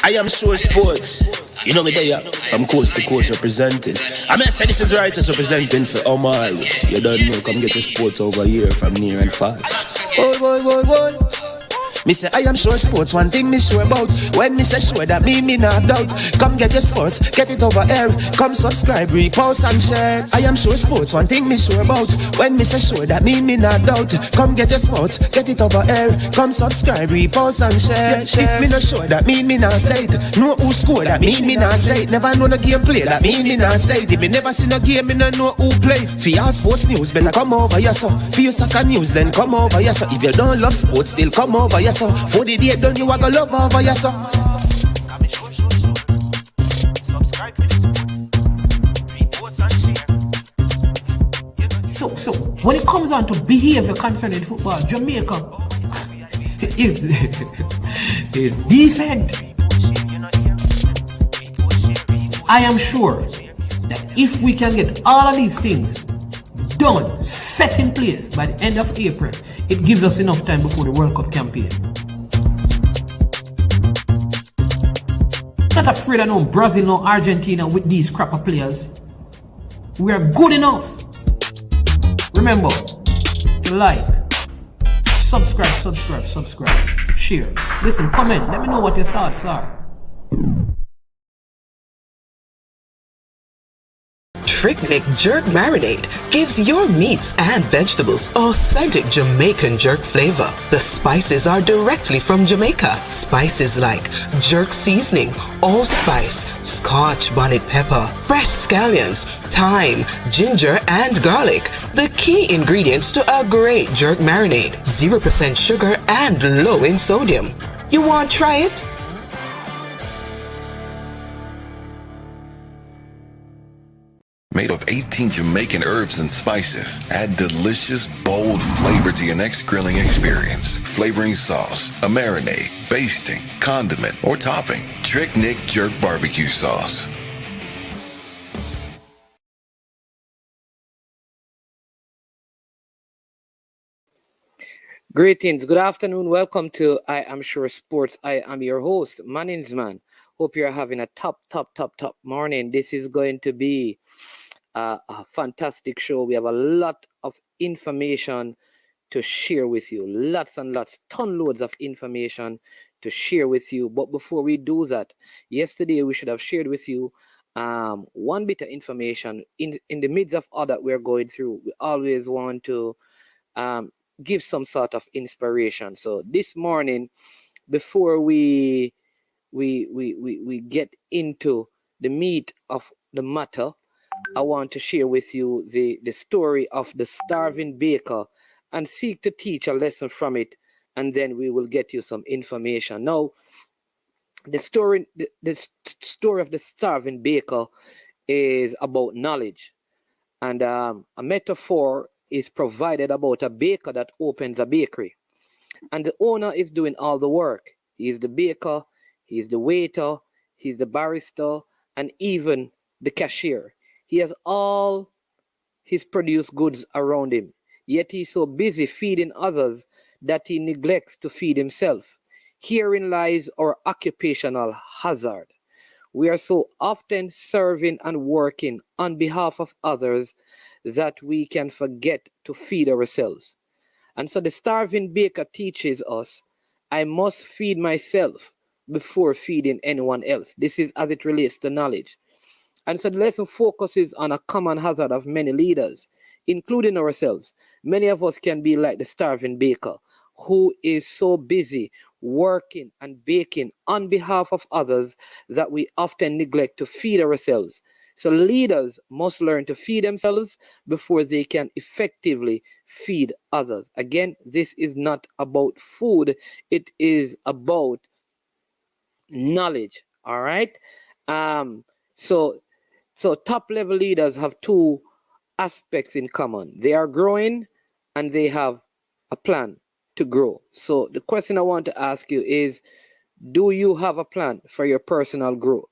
I am sure sports. You know me there, I'm coast to coast representing. I mean, I say this is righteous representing for Omar. You don't know, come get the sports over here from near and far. Boy. Me say I am sure sports, one thing me sure about. When me say sure, that me not doubt. Come get your sports, get it over here. Come subscribe, repost and share. I am sure sports, one thing me sure about. When me say sure, that me not doubt. Come get your sports, get it over here. Come subscribe, repost and share. If me not sure, that me not say it. Know who score, that me not say it. Never know the game play, that me not say it. If me never seen a game, me no know who play. For your sports news, better come over here so. For your soccer news, then come over here so. If you don't love sports, still come over here so. For the day done, you are gonna love over here so. So when it comes on to behavior concerning football, Jamaica is decent. I am sure that if we can get all of these things done, set in place by the end of April, it gives us enough time before the World Cup campaign. Not afraid of no Brazil, no Argentina with these crap of players. We are good enough. Remember, like, subscribe, share. Listen, comment, let me know what your thoughts are. Trick Jerk Marinade gives your meats and vegetables authentic Jamaican jerk flavor. The spices are directly from Jamaica. Spices like jerk seasoning, allspice, Scotch bonnet pepper, fresh scallions, thyme, ginger, and garlic. The key ingredients to a great jerk marinade. 0% sugar and low in sodium. You want to try it? Made of 18 Jamaican herbs and spices. Add delicious, bold flavor to your next grilling experience. Flavoring sauce, a marinade, basting, condiment, or topping. Trick Nick Jerk Barbecue Sauce. Greetings, good afternoon, welcome to I Am Sure Sports. I am your host, Maninsman. Hope you're having a top morning. This is going to be a fantastic show. We have a lot of information to share with you. Lots and lots, loads of information to share with you. But before we do that, yesterday we should have shared with you one bit of information. In the midst of all that we're going through, we always want to give some sort of inspiration. So this morning, before we get into the meat of the matter, I want to share with you the story of the starving baker and seek to teach a lesson from it, and then we will get you some information. Now, the story of the starving baker is about knowledge, and a metaphor is provided about a baker that opens a bakery, and the owner is doing all the work. He is the baker, he is the waiter, he's the barista, and even the cashier. He has all his produced goods around him, yet he's so busy feeding others that he neglects to feed himself. Herein lies our occupational hazard. We are so often serving and working on behalf of others that we can forget to feed ourselves. And so the starving baker teaches us, I must feed myself before feeding anyone else. This is as it relates to knowledge. And so the lesson focuses on a common hazard of many leaders, including ourselves. Many of us can be like the starving baker, who is so busy working and baking on behalf of others that we often neglect to feed ourselves. So leaders must learn to feed themselves before they can effectively feed others. Again, this is not about food. It is about knowledge. All right. So top level leaders have two aspects in common. They are growing and they have a plan to grow. So the question I want to ask you is, do you have a plan for your personal growth?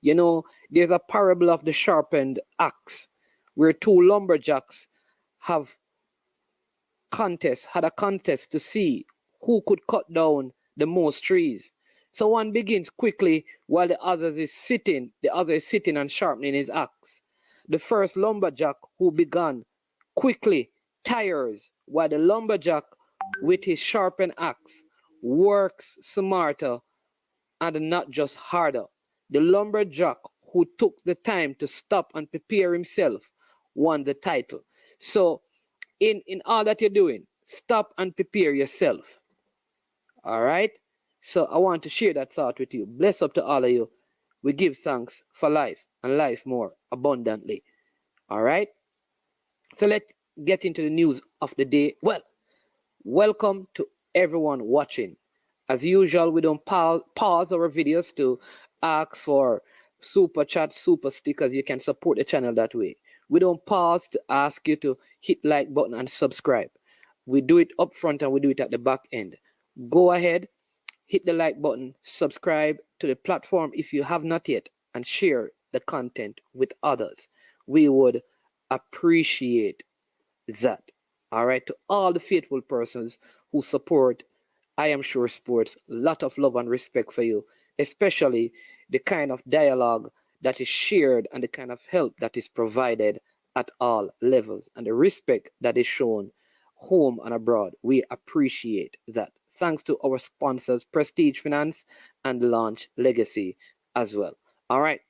You know, there's a parable of the sharpened axe where two lumberjacks had a contest to see who could cut down the most trees. So one begins quickly while the other is sitting and sharpening his axe. The first lumberjack who began quickly tires, while the lumberjack with his sharpened axe works smarter and not just harder. The lumberjack who took the time to stop and prepare himself won the title. So in all that you're doing, stop and prepare yourself. All right? So I want to share that thought with you. Bless up to all of you. We give thanks for life and life more abundantly. All right? So let's get into the news of the day. Well, welcome to everyone watching. As usual, we don't pause our videos to ask for super chat, super stickers. You can support the channel that way. We don't pause to ask you to hit like button and subscribe. We do it up front and we do it at the back end. Go ahead, hit the like button, subscribe to the platform if you have not yet, and share the content with others. We would appreciate that. All right, to all the faithful persons who support I Am Sure Sports, lot of love and respect for you, especially the kind of dialogue that is shared and the kind of help that is provided at all levels and the respect that is shown home and abroad. We appreciate that. Thanks to our sponsors, Prestige Finance and Launch Legacy as well. All right.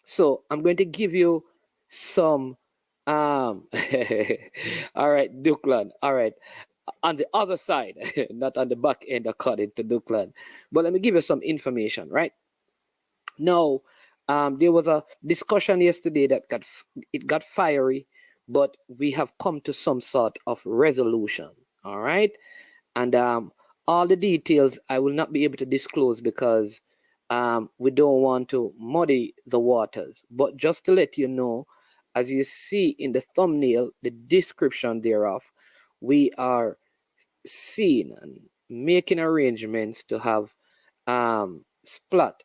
So I'm going to give you some all right, Duklan. All right. On the other side, not on the back end according to Duklan. But let me give you some information, right? Now, there was a discussion yesterday that got fiery, but we have come to some sort of resolution. All right. And all the details I will not be able to disclose because we don't want to muddy the waters. But just to let you know, as you see in the thumbnail, the description thereof, we are seeing and making arrangements to have Splatt,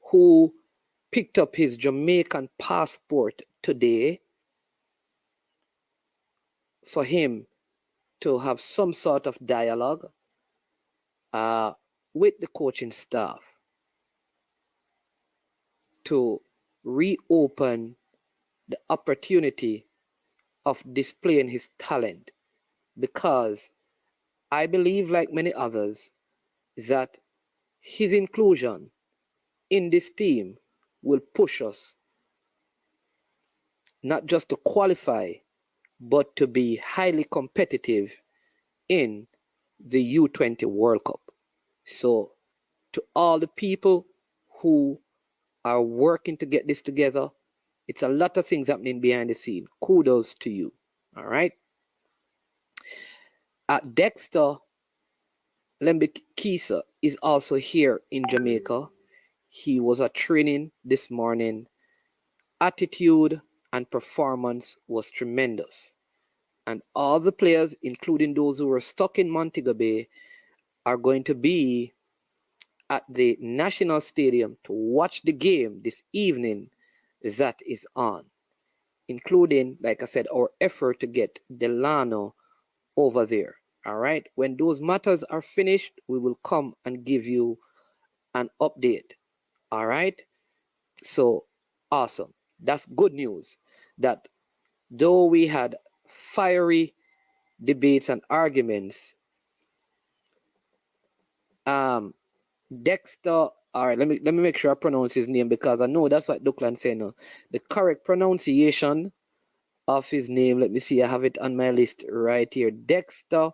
who picked up his Jamaican passport today, for him to have some sort of dialogue with the coaching staff to reopen the opportunity of displaying his talent, because I believe, like many others, that his inclusion in this team will push us not just to qualify, but to be highly competitive in the U20 World Cup. So to all the people who are working to get this together, it's a lot of things happening behind the scene. Kudos to you. All right. Dexter Tun is also here in Jamaica. He was at training this morning. Attitude and performance was tremendous. And all the players, including those who were stuck in Montego Bay, are going to be at the National Stadium to watch the game this evening that is on, including, like I said, our effort to get Delano over there. All right. When those matters are finished, we will come and give you an update. All right. So awesome. That's good news that though we had fiery debates and arguments, Dexter, all right, let me make sure I pronounce his name, because I know that's what Duckland said now. The correct pronunciation of his name, let me see, I have it on my list right here. Dexter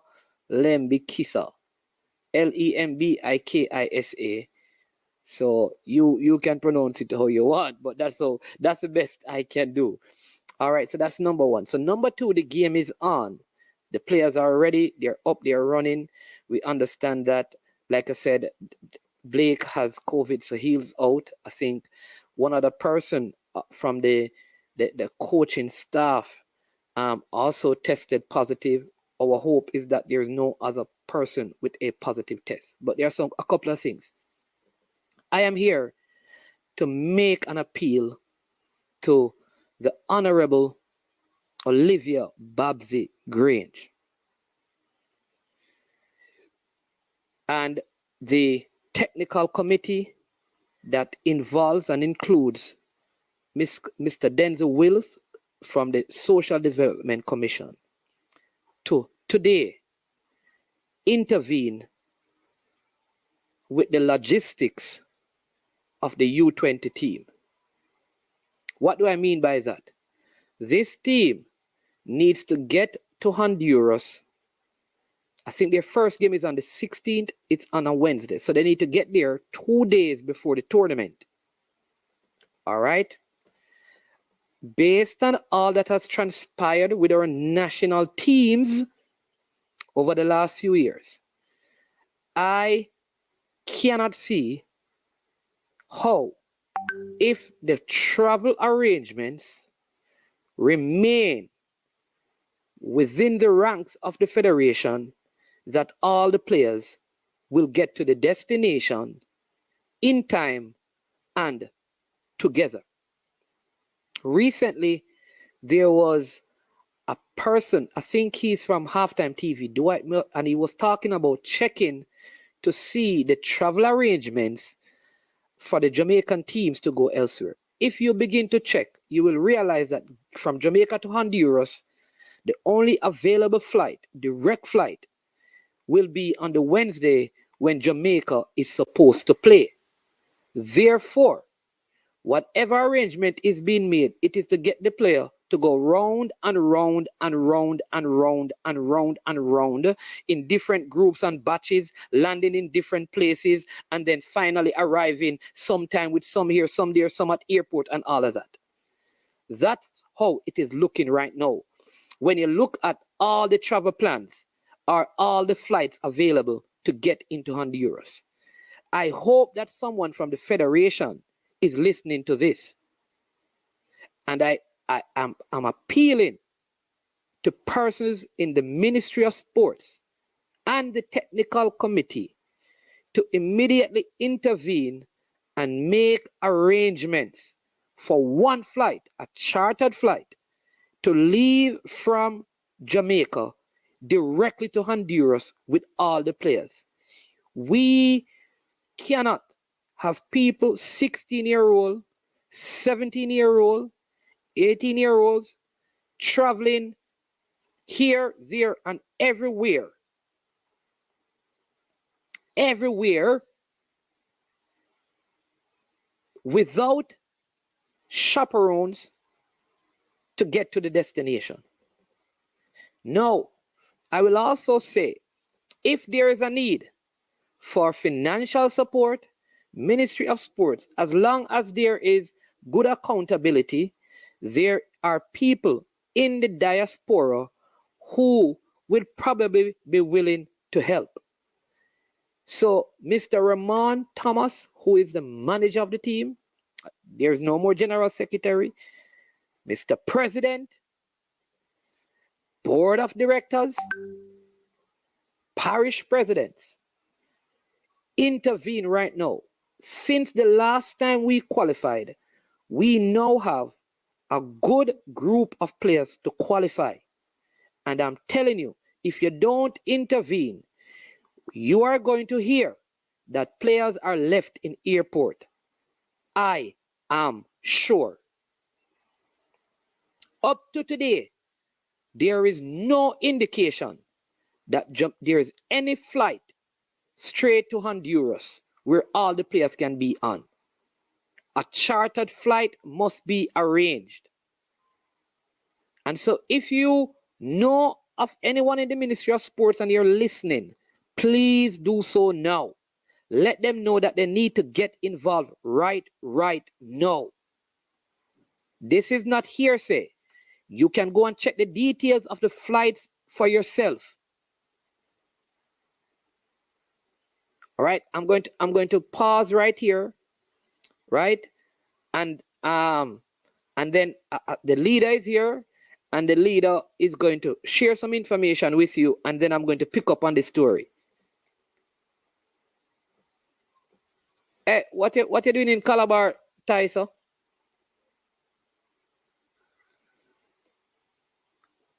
Lembikisa. Lembikisa. So you can pronounce it how you want, but that's the best I can do. All right, so that's number one. So number two, the game is on. The players are ready, they're up, they're running. We understand that, like I said, Blake has COVID, so he's out. I think one other person from the coaching staff also tested positive. Our hope is that there's no other person with a positive test. But there are a couple of things. I am here to make an appeal to the Honorable Olivia Babsy Grange and the technical committee that involves and includes Mr. Denzel Wills from the Social Development Commission to today intervene with the logistics of the U20 team. What do I mean by that? This team needs to get to Honduras. I think their first game is on the 16th. It's on a Wednesday. So they need to get there 2 days before the tournament. All right? Based on all that has transpired with our national teams over the last few years, I cannot see how, if the travel arrangements remain within the ranks of the federation, that all the players will get to the destination in time and together. Recently, there was a person, I think he's from Halftime TV, Dwight Milk, and he was talking about checking to see the travel arrangements for the Jamaican teams to go elsewhere. If you begin to check, you will realize that from Jamaica to Honduras, the only available flight, direct flight, will be on the Wednesday when Jamaica is supposed to play. Therefore, whatever arrangement is being made, it is to get the player to go round and round and round and round and round and round in different groups and batches, landing in different places, and then finally arriving sometime with some here, some there, some at airport and all of that. That's how it is looking right now. When you look at all the travel plans or all the flights available to get into Honduras, I hope that someone from the Federation is listening to this. And I'm appealing to persons in the Ministry of Sports and the technical committee to immediately intervene and make arrangements for one flight, a chartered flight, to leave from Jamaica directly to Honduras with all the players. We cannot have people 16-year-old, 17-year-old, 18-year-olds traveling here, there, and everywhere without chaperones to get to the destination. No, I will also say, if there is a need for financial support, Ministry of Sports, as long as there is good accountability, there are people in the diaspora who will probably be willing to help. So Mr. Ramon Thomas, who is the manager of the team, there's no more general secretary, Mr. President, board of directors, parish presidents, intervene right now. Since the last time we qualified, we now have a good group of players to qualify. And I'm telling you, if you don't intervene, you are going to hear that players are left in airport. I am sure. Up to today, there is no indication that there is any flight straight to Honduras where all the players can be on. A chartered flight must be arranged. And so if you know of anyone in the Ministry of Sports and you're listening, please do so now. Let them know that they need to get involved right now. This is not hearsay. You can go and check the details of the flights for yourself. All right, I'm going to pause right here, right? And then the leader is here, and the leader is going to share some information with you, and then I'm going to pick up on the story. Hey, what you doing in Calabar, Tyson?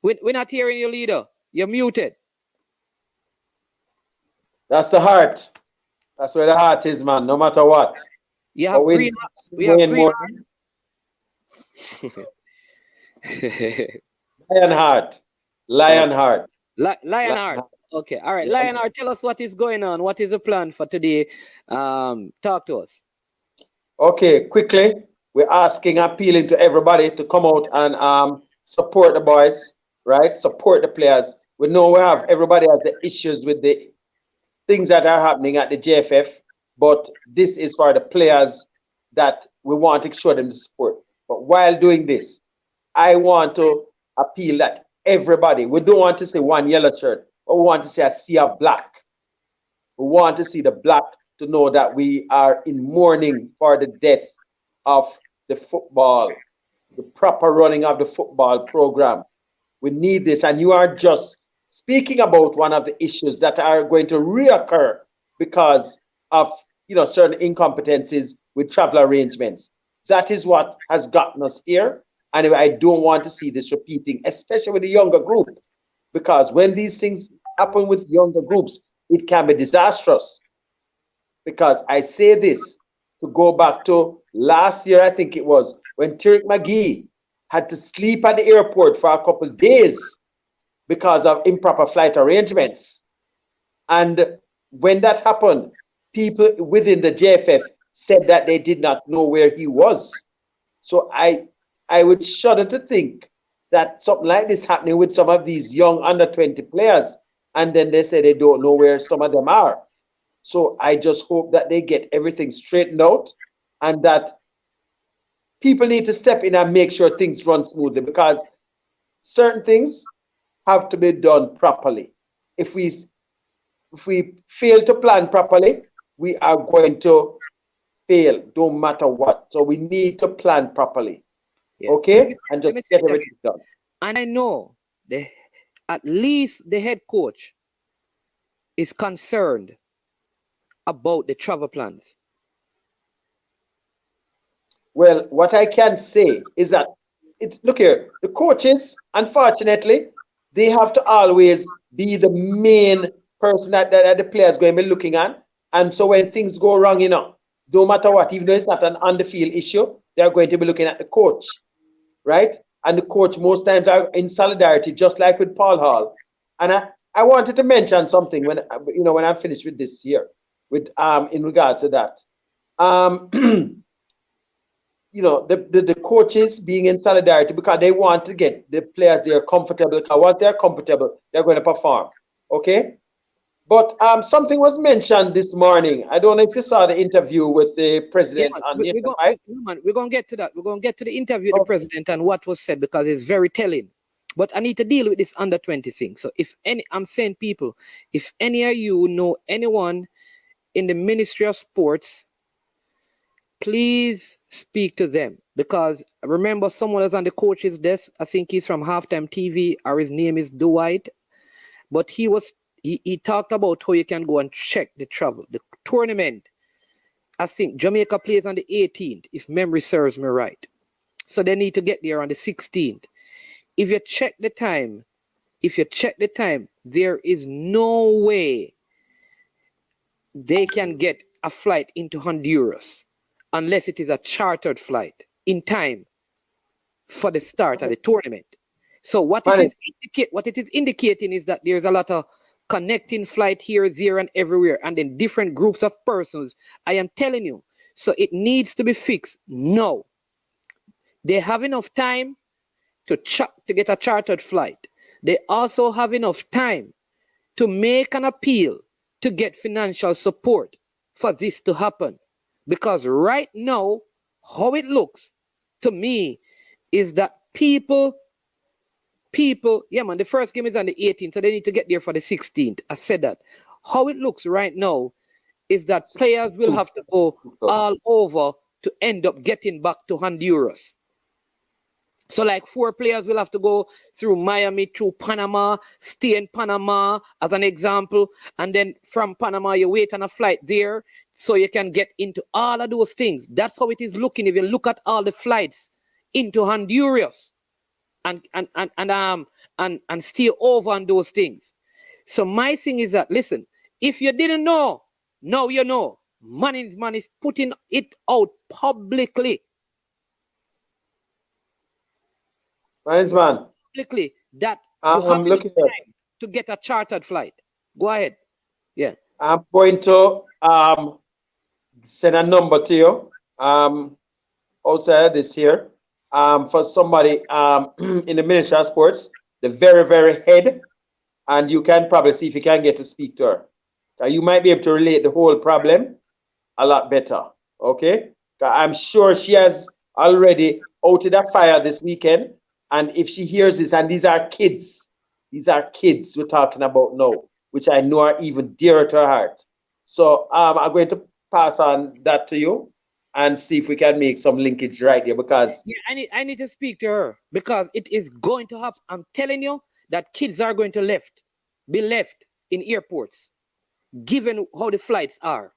We're not hearing you, leader. You're muted. That's the heart. That's where the heart is, man, no matter what. You have green. We have green heart. Lionheart. Lionheart. Lionheart. Okay. All right. Lionheart, tell us what is going on. What is the plan for today? Talk to us. Okay, quickly. We're asking, appealing to everybody to come out and support the boys, right? Support the players. We know everybody has the issues with the things that are happening at the JFF, but this is for the players that we want to show them the support. But while doing this, I want to appeal that everybody, we don't want to see one yellow shirt, but we want to see a sea of black. We want to see the black to know that we are in mourning for the death of the football, the proper running of the football program. We need this, and you are just speaking about one of the issues that are going to reoccur because of certain incompetencies with travel arrangements. That is what has gotten us here. And I don't want to see this repeating, especially with the younger group, because when these things happen with younger groups, it can be disastrous. Because I say this to go back to last year, I think it was, when Tariq McGee had to sleep at the airport for a couple of days because of improper flight arrangements. And when that happened, people within the JFF said that they did not know where he was. So I would shudder to think that something like this happening with some of these young under 20 players, and then they say they don't know where some of them are. So I just hope that they get everything straightened out and that people need to step in and make sure things run smoothly, because certain things have to be done properly. If we fail to plan properly, we are going to fail, don't matter what. So we need to plan properly. Yeah. Okay? So and just get everything done. And I know at least the head coach is concerned about the travel plans. Well, what I can say is that look here, the coaches, unfortunately, they have to always be the main person that the players going to be looking at. And so when things go wrong, no matter what, even though it's not an on-the-field issue, they're going to be looking at the coach, right? And the coach most times are in solidarity, just like with Paul Hall. And I wanted to mention something when I'm finished with this here, with in regards to that. The coaches being in solidarity because they want to get the players there comfortable. Because once they're comfortable, they're going to perform. Okay. But something was mentioned this morning. I don't know if you saw the interview with the president. We're going to get to that. We're going to get to the interview with the president and what was said, because it's very telling. But I need to deal with this under 20 thing. So I'm saying, people, if any of you know anyone in the Ministry of Sports, please speak to them, because remember, someone was on the coach's desk. I think he's from Halftime TV, or his name is Dwight. But he talked about how you can go and check the travel, the tournament. I think Jamaica plays on the 18th, if memory serves me right. So they need to get there on the 16th. If you check the time, there is no way they can get a flight into Honduras unless it is a chartered flight in time for the start of the tournament. So what it is indicating is that there's a lot of connecting flight here, there, and everywhere, and then different groups of persons. I am telling you. So it needs to be fixed now. They have enough time to get a chartered flight. They also have enough time to make an appeal to get financial support for this to happen. Because right now, how it looks to me is that people, the first game is on the 18th, so they need to get there for the 16th. I said that. How it looks right now is that players will have to go all over to end up getting back to Honduras. So like 4 players will have to go through Miami, through Panama, stay in Panama as an example. And then from Panama, you wait on a flight there so you can get into all of those things. That's how it is looking. If you look at all the flights into Honduras and stay over on those things. So my thing is that, listen, if you didn't know, now you know. Management is putting it out publicly. Management. Publicly that you have enough time to get a chartered flight. Go ahead. Yeah. I'm going to send a number to you outside this here for somebody in the Ministry of Sports, the very, very head, and you can probably see if you can get to speak to her. You might be able to relate the whole problem a lot better, okay? I'm sure she has already outed a fire this weekend, and if she hears this, and these are kids we're talking about now, which I know are even dearer to her heart. So I'm going to pass on that to you and see if we can make some linkage right here, because I need to speak to her, because it is going to happen. I'm telling you that kids are going to be left in airports, given how the flights are.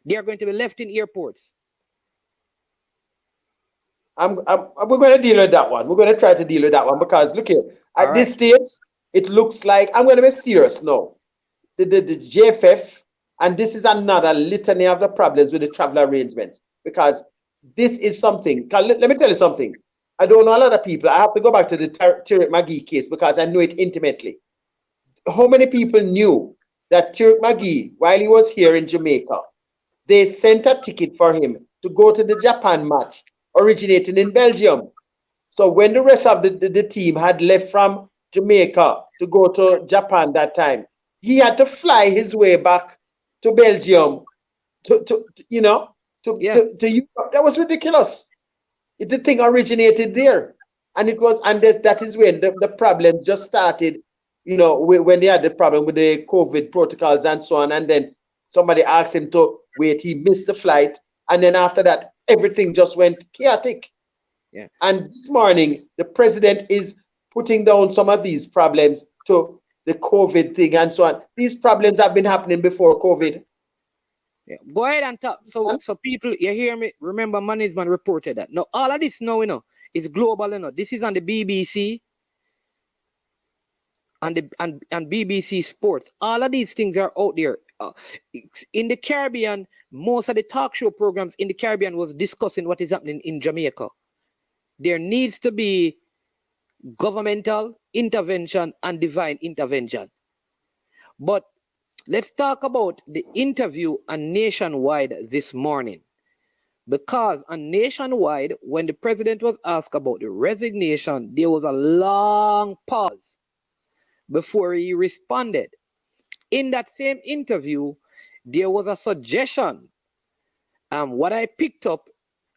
They are going to be left in airports. we're going to deal with that one. We're going to try to deal with that one, because look here, at this stage, it looks like, I'm going to be serious now. The JFF, and this is another litany of the problems with the travel arrangements, because this is something. Let me tell you something. I don't know a lot of people. I have to go back to the Tariq McGee case, because I know it intimately. How many people knew that Tariq McGee, while he was here in Jamaica, they sent a ticket for him to go to the Japan match originating in Belgium? So when the rest of the team had left from Jamaica to go to Japan that time, he had to fly his way back to Belgium to Europe. That was ridiculous. The thing originated there, and that is when the problem just started. When they had the problem with the COVID protocols and so on, and then somebody asked him to wait. He missed the flight, and then after that, everything just went chaotic. Yeah. And this morning, the president is putting down some of these problems to the COVID thing and so on. These problems have been happening before COVID. Yeah. Go ahead and talk. So people, you hear me? Remember, management reported that. Now, all of this now, is global. This is on the BBC and BBC Sports. All of these things are out there. In the Caribbean, most of the talk show programs in the Caribbean was discussing what is happening in Jamaica. There needs to be governmental intervention and divine intervention. But let's talk about the interview on Nationwide this morning. Because on Nationwide, when the president was asked about the resignation, there was a long pause before he responded. In that same interview, there was a suggestion. What I picked up,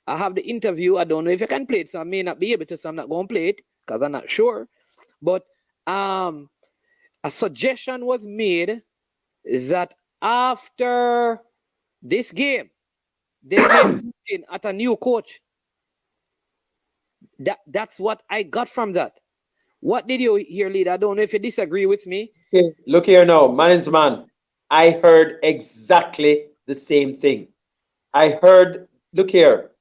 I have the interview. I don't know if I can play it, so I may not be able to, so I'm not going to play it because I'm not sure. But a suggestion was made that after this game, they may be looking at a new coach. That's what I got from that. What did you hear, leader? I don't know if you disagree with me. Okay. Look here now, management. I heard exactly the same thing. Look here,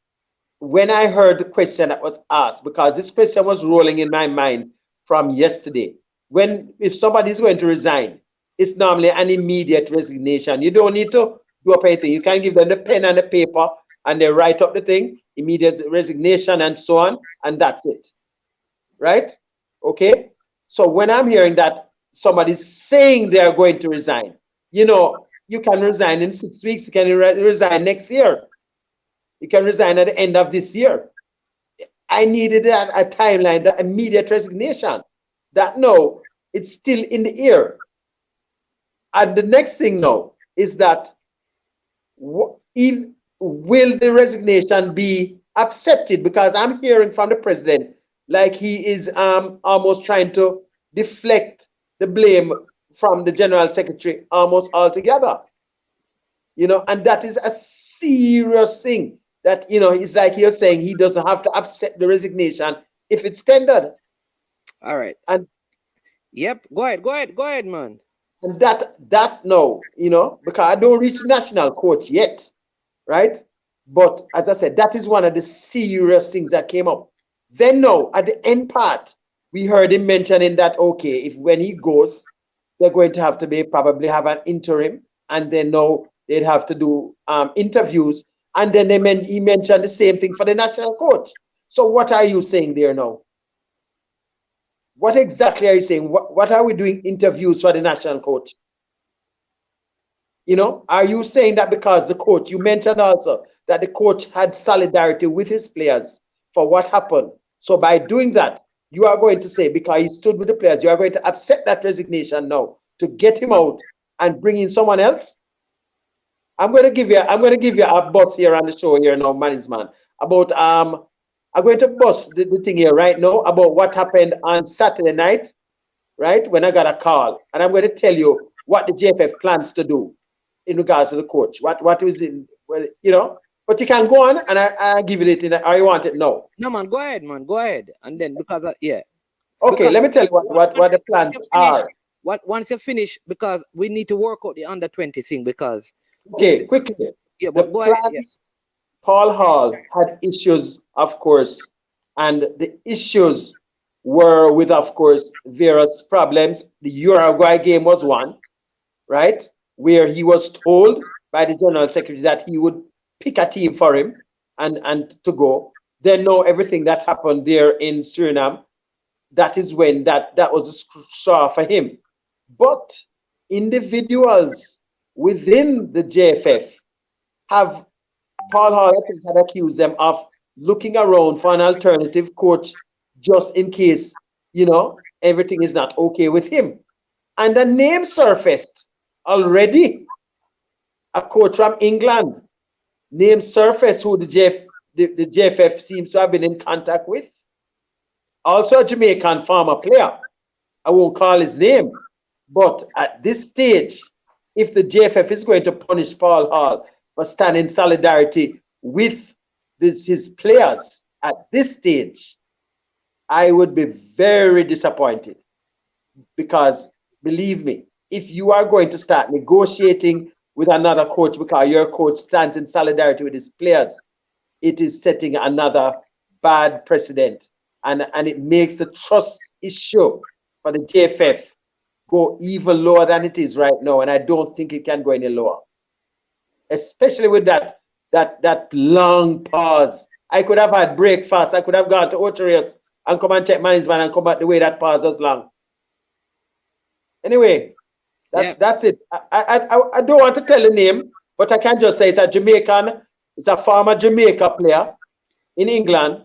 when I heard the question that was asked, because this question was rolling in my mind from yesterday. If somebody is going to resign, it's normally an immediate resignation. You don't need to do up anything. You can give them the pen and the paper and they write up the thing, immediate resignation and so on, and that's it. Right? Okay? So when I'm hearing that somebody's saying they are going to resign, you can resign in 6 weeks, you can resign next year. You can resign at the end of this year. I needed a timeline, the immediate resignation. That no, it's still in the air. And the next thing now is that will the resignation be accepted? Because I'm hearing from the president like he is almost trying to deflect the blame from the general secretary almost altogether. And that is a serious thing. That it's like you're saying he doesn't have to accept the resignation if it's tendered. All right. And yep, go ahead, man. And that no, because I don't reach national court yet, right? But as I said, that is one of the serious things that came up. Then no, at the end part, we heard him mentioning that when he goes, they're going to have to probably have an interim, and then no, they'd have to do interviews, and then he mentioned the same thing for the national coach. So what are you saying there now? What exactly are you saying? What are we doing interviews for the national coach? You know, are you saying that because the coach, you mentioned also that the coach had solidarity with his players for what happened. So by doing that, you are going to say, because he stood with the players, you are going to accept that resignation now to get him out and bring in someone else? I'm going to give you a bus here on the show here now, management, about I'm going to bust the thing here right now about what happened on Saturday night, right? When I got a call, and I'm going to tell you what the JFF plans to do in regards to the coach. What is it? Well, you know, but you can go on, and I give it in. Or you want it now? No, man, go ahead, man. Go ahead. And then because yeah. Okay, because let me tell you what the plans are. Once you finish, because we need to work out the under 20 thing, because okay, quickly. Yeah, but go plans, ahead. Yeah. Paul Hall had issues, of course, and the issues were with, of course, various problems. The Uruguay game was one, right? Where he was told by the general secretary that he would pick a team for him and to go. Then now everything that happened there in Suriname, that is when that was the straw for him. But individuals within the JFF have, Paul Hall, I think, had accused them of looking around for an alternative coach just in case, you know, everything is not okay with him. And the name surfaced already. A coach from England, name surfaced who the JFF seems to have been in contact with. Also a Jamaican former player. I won't call his name. But at this stage, if the JFF is going to punish Paul Hall for standing in solidarity with his players at this stage, I would be very disappointed. Because believe me, if you are going to start negotiating with another coach because your coach stands in solidarity with his players, it is setting another bad precedent. And it makes the trust issue for the JFF go even lower than it is right now. And I don't think it can go any lower. Especially with that long pause. I could have had breakfast. I could have gone to Otorius and come and check management and come back the way that pause was long. Anyway, that's it. I don't want to tell the name, but I can just say it's a Jamaican, it's a former Jamaica player in England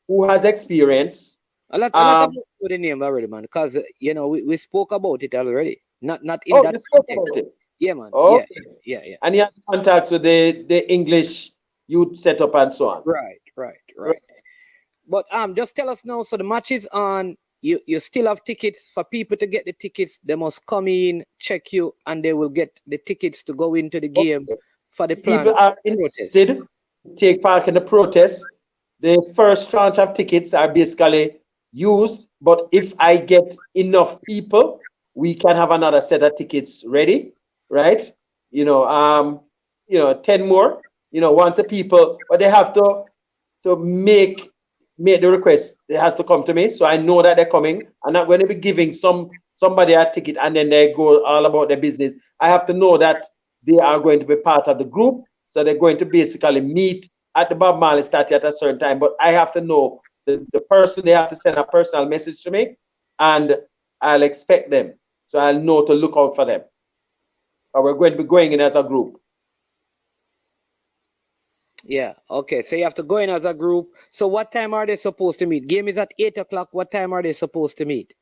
who has experience. A lot of the name already, man, because you know we spoke about it already. Not in that you spoke context. about it. Yeah, man. Okay. Yeah. And he has contacts with the English youth setup and so on. Right. But just tell us now. So the match is on. You still have tickets. For people to get the tickets, they must come in, check you, and they will get the tickets to go into the game for the plan. People are interested to take part in the protest. The first tranche of tickets are basically used, but if I get enough people, we can have another set of tickets ready, right? 10 more, once the people, but they have to make the request. They has to come to me, so I know that they're coming. I'm not going to be giving somebody a ticket and then they go all about their business. I have to know that they are going to be part of the group, so they're going to basically meet at the Bob Marley statue at a certain time. But I have to know the person. They have to send a personal message to me, and I'll expect them, so I'll know to look out for them. But we're going to be going in as a group. Yeah, okay. So you have to go in as a group. So what time are they supposed to meet? Game is at 8 o'clock. What time are they supposed to meet?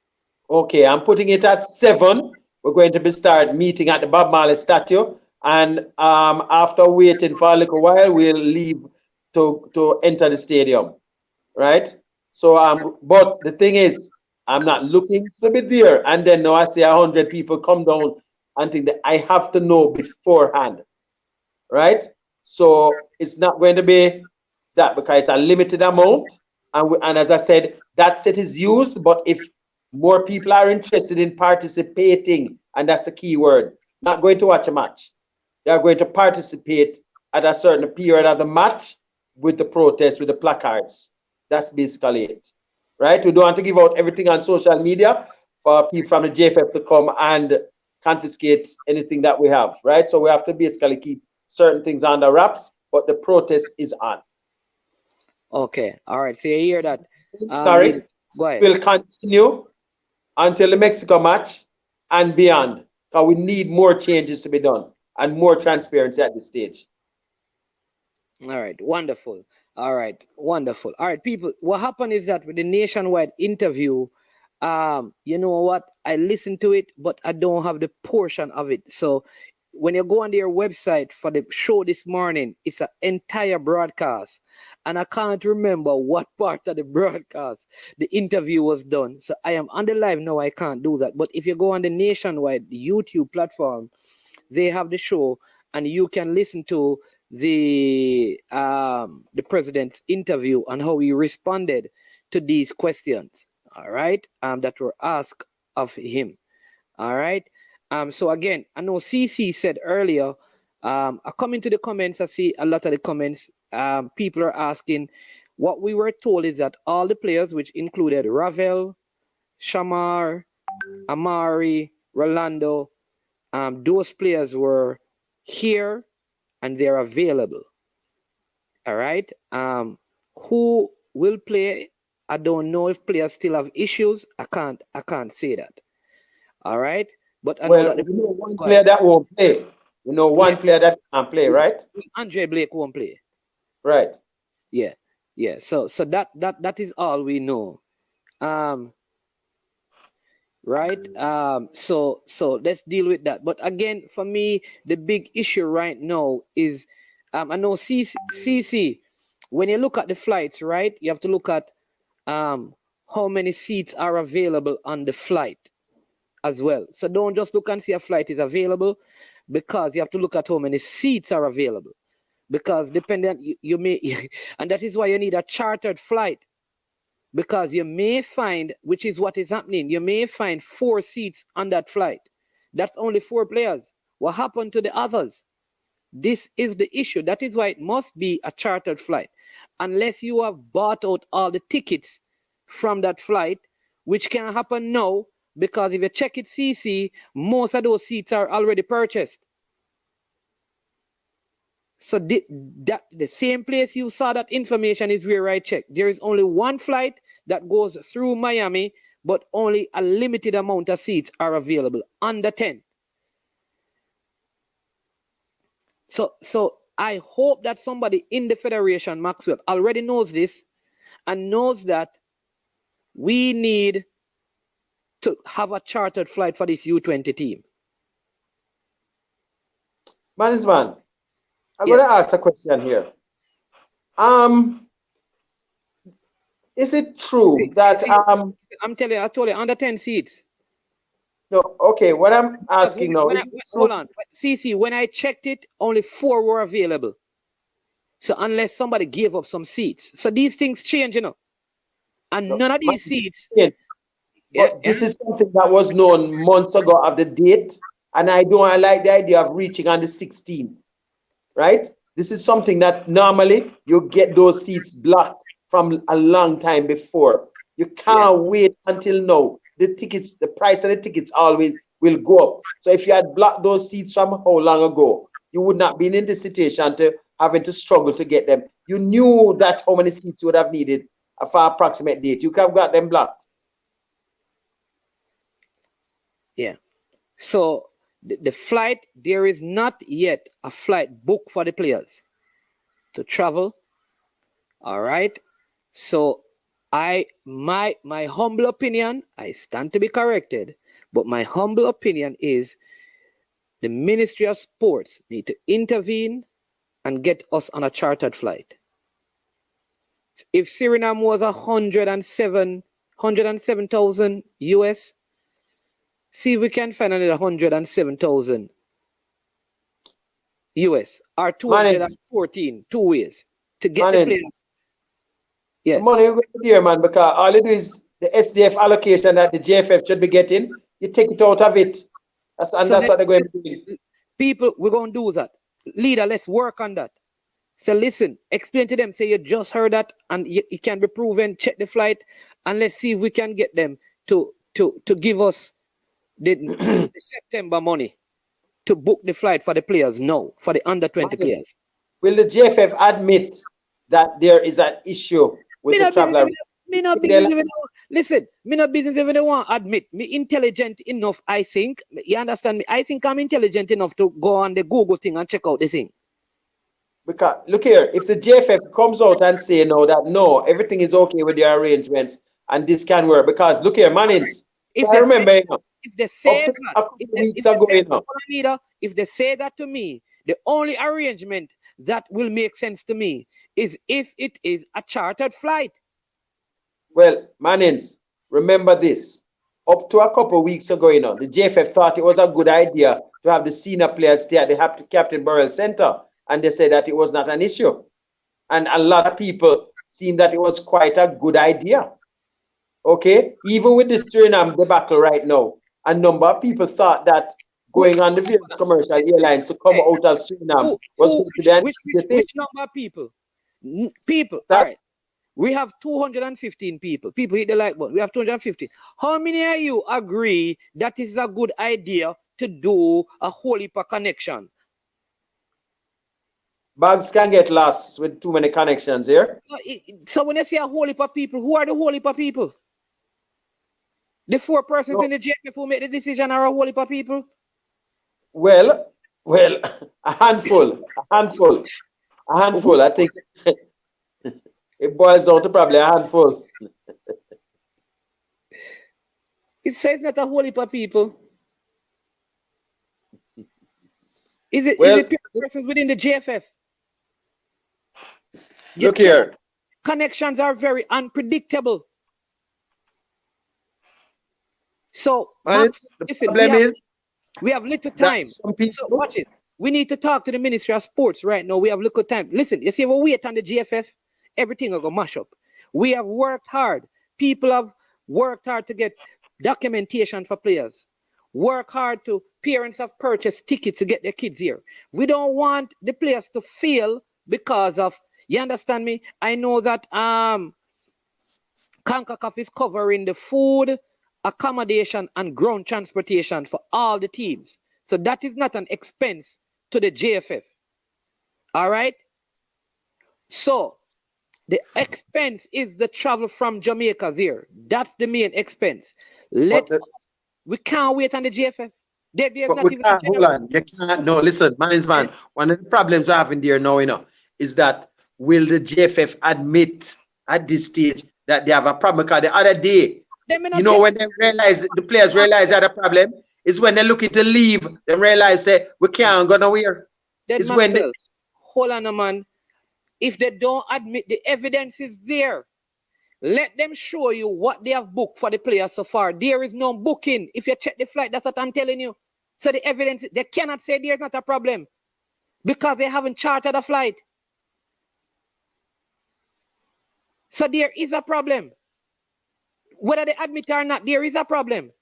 Okay, I'm putting it at 7. We're going to start meeting at the Bob Marley statue. And after waiting for a little while, we'll leave to enter the stadium. Right? So, but the thing is, I'm not looking to be there. And then now I say 100 people come down and think that I have to know beforehand. Right? So it's not going to be that, because it's a limited amount. And as I said, that set is used, but if more people are interested in participating, and that's the key word, not going to watch a match, they are going to participate at a certain period of the match with the protest, with the placards. That's basically it, right? We don't want to give out everything on social media for people from the JFF to come and confiscate anything that we have, right? So we have to basically keep certain things under wraps, but the protest is on. Okay, all right. So you hear that? Sorry, Go ahead. will continue until the Mexico match and beyond. Because we need more changes to be done and more transparency at this stage. All right, wonderful. All right, wonderful. All right, people. What happened is that with the nationwide interview, you know what? I listened to it, but I don't have the portion of it. So when you go on their website for the show this morning, it's an entire broadcast, and I can't remember what part of the broadcast the interview was done. So I am on the live now. I can't do that. But if you go on the nationwide YouTube platform, they have the show, and you can listen to the president's interview and how he responded to these questions. All right, that were asked of him. All right. So again, I know CC said earlier, I come into the comments, I see a lot of the comments. People are asking, what we were told is that all the players, which included Ravel, Shamar, Amari, Rolando, those players were here and they're available. All right. Who will play? I don't know if players still have issues. I can't say that. All right. But I know that we know one player that won't play. We know one player that can't play, right? Andre Blake won't play. Right. Yeah. Yeah. So that is all we know. Right. So let's deal with that. But again, for me, the big issue right now is I know CC, when you look at the flights, right, you have to look at how many seats are available on the flight as well. So don't just look and see a flight is available, because you have to look at how many seats are available. Because dependent, you may, and that is why you need a chartered flight. Because you may find, which is what is happening, you may find 4 seats on that flight. That's only 4 players. What happened to the others? This is the issue. That is why it must be a chartered flight. Unless you have bought out all the tickets from that flight, which can happen now, because if you check it CC, most of those seats are already purchased. So the same place you saw that information is where I checked. There is only one flight that goes through Miami, but only a limited amount of seats are available, under 10. So I hope that somebody in the Federation, Maxwell, already knows this and knows that we need to have a chartered flight for this U20 team. Man, I'm going to ask a question here. Is it true that I'm telling you, I told you, under 10 seats. No, okay. What I'm asking now is hold on, CC. When I checked it, only 4 were available. So unless somebody gave up some seats, so these things change, you know. And none of these seats. But this is something that was known months ago of the date, and I like the idea of reaching on the 16th, right? This is something that normally you get those seats blocked from a long time before. You can't wait until now. The tickets, the price of the tickets always will go up. So if you had blocked those seats from how long ago, you would not be in this situation to having to struggle to get them. You knew that how many seats you would have needed for approximate date. You could have got them blocked. Yeah. So the flight, there is not yet a flight booked for the players to travel. All right. So my humble opinion, I stand to be corrected, but my humble opinion is the Ministry of Sports need to intervene and get us on a chartered flight. If Suriname was 107,000 US, see if we can find another 107,000 US or 214 2 ways to get the players. Yeah, the money you go there, man, because all it is the SDF allocation that the JFF should be getting. You take it out of it. That's what they're going to do. People, we're going to do that. Leader, let's work on that. So listen, explain to them. Say you just heard that, and it can be proven. Check the flight, and let's see if we can get them to give us the September money to book the flight for the players? No, for the under 20 players. Will the JFF admit that there is an issue with the traveler? Me no business even listen, me no business even they want admit. Me intelligent enough, I think. You understand me? I think I'm intelligent enough to go on the Google thing and check out the thing. Because look here, if the JFF comes out and say no, that no, everything is okay with the arrangements and this can work. Because look here, Mannings. If I remember if they say if they say that to me, the only arrangement that will make sense to me is if it is a chartered flight. Well, Mannings, remember this. Up to a couple of weeks ago, the JFF thought it was a good idea to have the senior players stay at the Captain Burrell Center, and they said that it was not an issue. And a lot of people seem that it was quite a good idea. Okay? Even with the Suriname debacle right now, a number of people thought that going on the various commercial airlines to come out of Suriname was going to be which number of people? People, all right. We have 215 people. People hit the like button. We have 250. How many of you agree that it is a good idea to do a whole heap of connection? Bags can get lost with too many connections here. So when you say a whole heap of people, who are the whole heap of people? The 4 persons in the JFF who make the decision are a whole heap of people? Well, a handful. I think it boils down to probably a handful. It says not a whole heap of people. Is it persons within the JFF? Look here. Connections are very unpredictable. So, Max, we have little time. So watch it. We need to talk to the Ministry of Sports right now. We have little time. Listen, you see, if we wait on the GFF, everything will go mash up. We have worked hard. People have worked hard to get documentation for players. Work hard to parents have purchased tickets to get their kids here. We don't want the players to fail because of, you understand me? I know that CONCACAF is covering the food, accommodation, and ground transportation for all the teams. So that is not an expense to the JFF. All right? So the expense is the travel from Jamaica there. That's the main expense. We can't wait on the JFF. Hold on. You can't. No, listen, man. One of the problems we're having there now, is that will the JFF admit at this stage that they have a problem? Because the other day, when they realize, the players realize they had a problem, is when they're looking to leave, they realize say we can't go nowhere. It's when they... Hold on, man. If they don't admit the evidence is there, let them show you what they have booked for the players so far. There is no booking. If you check the flight, that's what I'm telling you. So the evidence, they cannot say there's not a problem because they haven't chartered a flight. So there is a problem. Whether they admit it or not, there is a problem.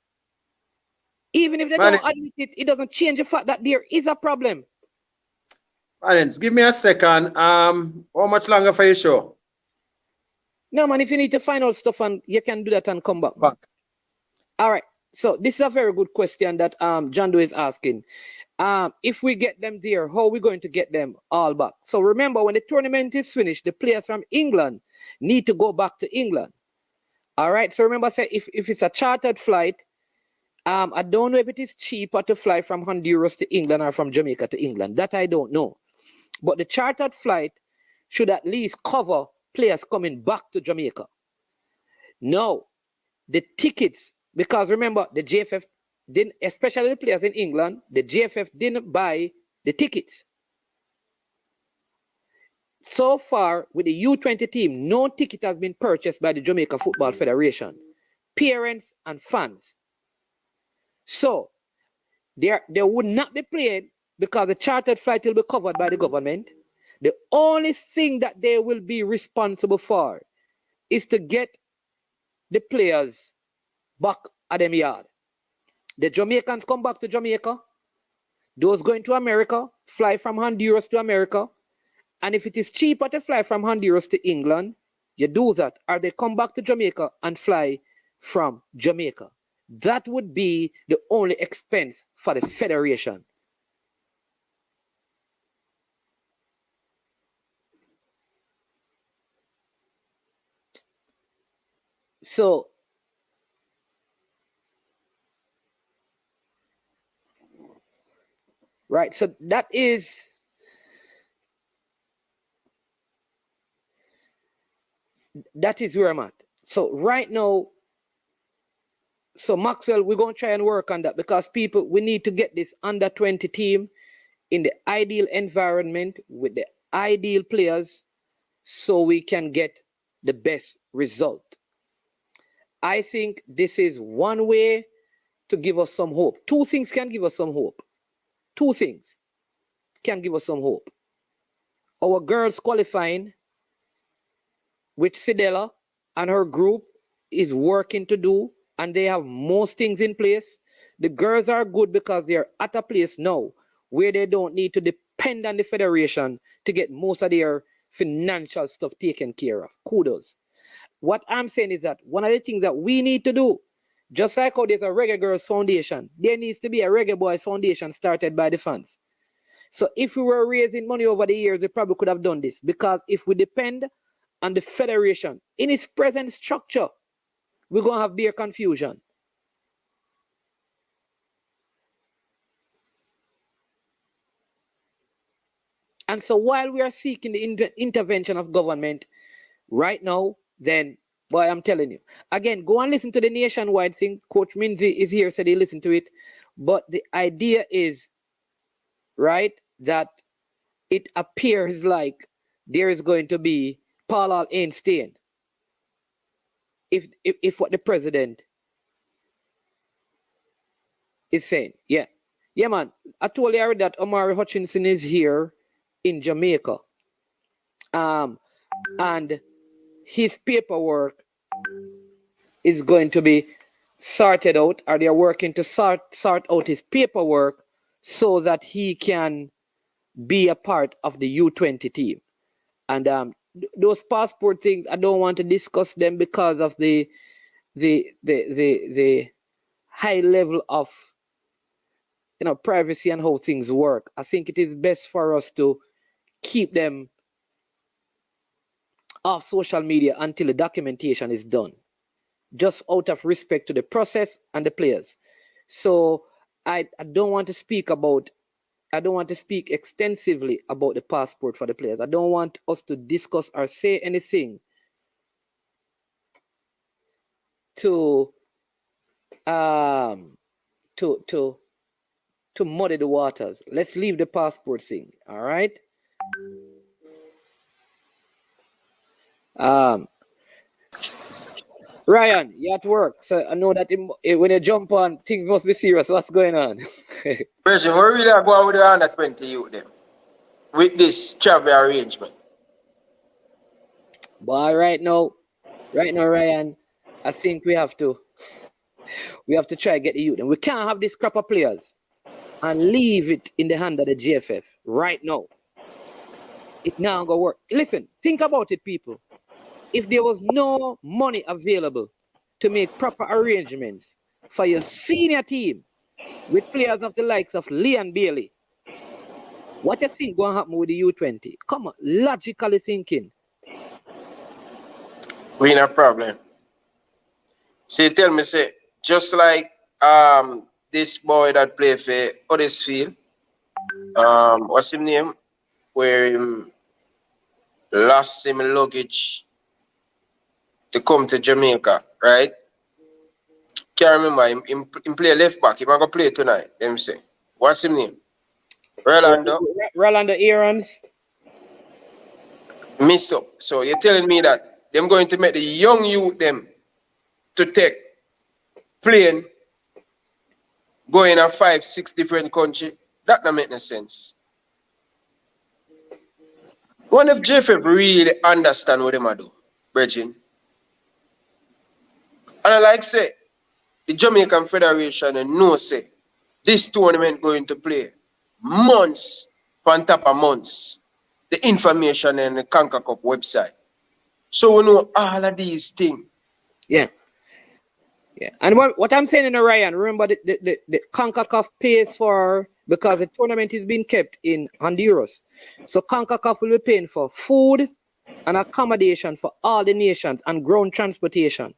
Even if they don't admit it, it doesn't change the fact that there is a problem. Valence, give me a second. How much longer for your show? No, man, if you need to find out stuff, and you can do that and come back. All right. So this is a very good question that John Doe is asking. If we get them there, how are we going to get them all back? So remember, when the tournament is finished, the players from England need to go back to England. All right. So remember, say if it's a chartered flight, I don't know if it is cheaper to fly from Honduras to England or from Jamaica to England. That I don't know. But the chartered flight should at least cover players coming back to Jamaica. No, the tickets, because remember, the JFF didn't, especially the players in England, the JFF didn't buy the tickets. So far, with the U20 team, no ticket has been purchased by the Jamaica Football Federation, parents and fans. So, they would not be playing because the chartered flight will be covered by the government. The only thing that they will be responsible for is to get the players back at them yard. The Jamaicans come back to Jamaica. Those going to America, fly from Honduras to America. And if it is cheaper to fly from Honduras to England, you do that. Or they come back to Jamaica and fly from Jamaica. That would be the only expense for the federation. So right, so that is where I'm at. So right now, so Maxwell, we're gonna try and work on that because people, we need to get this under 20 team in the ideal environment with the ideal players so we can get the best result. I think this is one way to give us some hope. Two things can give us some hope. Two things can give us some hope. Our girls qualifying with Sidela and her group is working to do, and they have most things in place. The girls are good because they're at a place now where they don't need to depend on the federation to get most of their financial stuff taken care of. Kudos. What I'm saying is that one of the things that we need to do, just like how there's a Reggae Girls Foundation, there needs to be a Reggae Boys Foundation started by the fans. So if we were raising money over the years, we probably could have done this, because if we depend on the federation in its present structure, we're going to have bare confusion. And so while we are seeking the intervention of government right now, then, boy, I'm telling you, again, go and listen to the nationwide thing. Coach Minzy is here, said he listened to it. But the idea is, right, that it appears like there is going to be Paul Einstein if what the president is saying. Yeah, man. I told you already that Omari Hutchinson is here in Jamaica. And his paperwork is going to be sorted out, or they're working to sort out his paperwork so that he can be a part of the U20 team. And those passport things, I don't want to discuss them because of the high level of, you know, privacy and how things work. I think it is best for us to keep them off social media until the documentation is done, just out of respect to the process and the players. So I don't want to speak extensively about the passport for the players. I don't want us to discuss or say anything to muddy the waters. Let's leave the passport thing. All right. Ryan, you're at work, so I know that when you jump on, things must be serious. What's going on? President, we really are going with the under 20 youth them with this travel arrangement. But right now, Ryan, I think we have to try to get the youth. And we can't have this crop of players and leave it in the hand of the GFF right now. It now gonna work. Listen, think about it, people. If there was no money available to make proper arrangements for your senior team with players of the likes of Leon Bailey, what you think going to happen with the U20? Come on, logically thinking. We in a problem. So you tell me, say, just like this boy that play for Huddersfield, what's his name? Where him lost him luggage to come to Jamaica, right? Can't remember him play left back. He might go play tonight. Them say, what's his name? Rolando Aarons. Miss up. So you're telling me that them going to make the young youth them to take plane, go in a 5-6 different country? That don't make no sense. One of JFF really understand what them do, Bridging. And I like say, the Jamaican Federation and know say, this tournament going to play months on top of months. The information in the Conca Cup website. So we know all of these things. Yeah. Yeah. And what I'm saying in Ryan, remember the Conca Cup pays for, because the tournament is being kept in Honduras. So Conca Cup will be paying for food and accommodation for all the nations and ground transportation.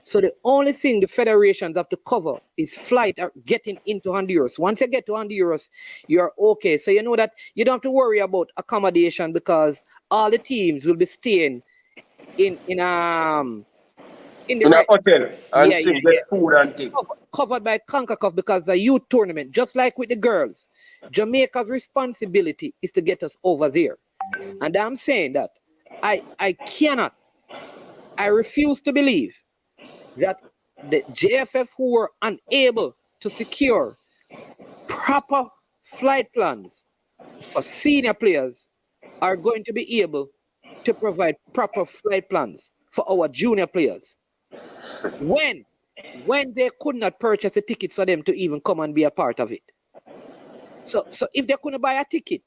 So the only thing the federations have to cover is flight or getting into Honduras. Once you get to Honduras, you're okay. So you know that you don't have to worry about accommodation because all the teams will be staying in the a right. hotel and Yeah, get food and things. Covered by CONCACAF because it's a youth tournament, just like with the girls. Jamaica's responsibility is to get us over there. And I'm saying that I refuse to believe that the JFF who were unable to secure proper flight plans for senior players are going to be able to provide proper flight plans for our junior players. When they could not purchase a ticket for them to even come and be a part of it. So if they couldn't buy a ticket,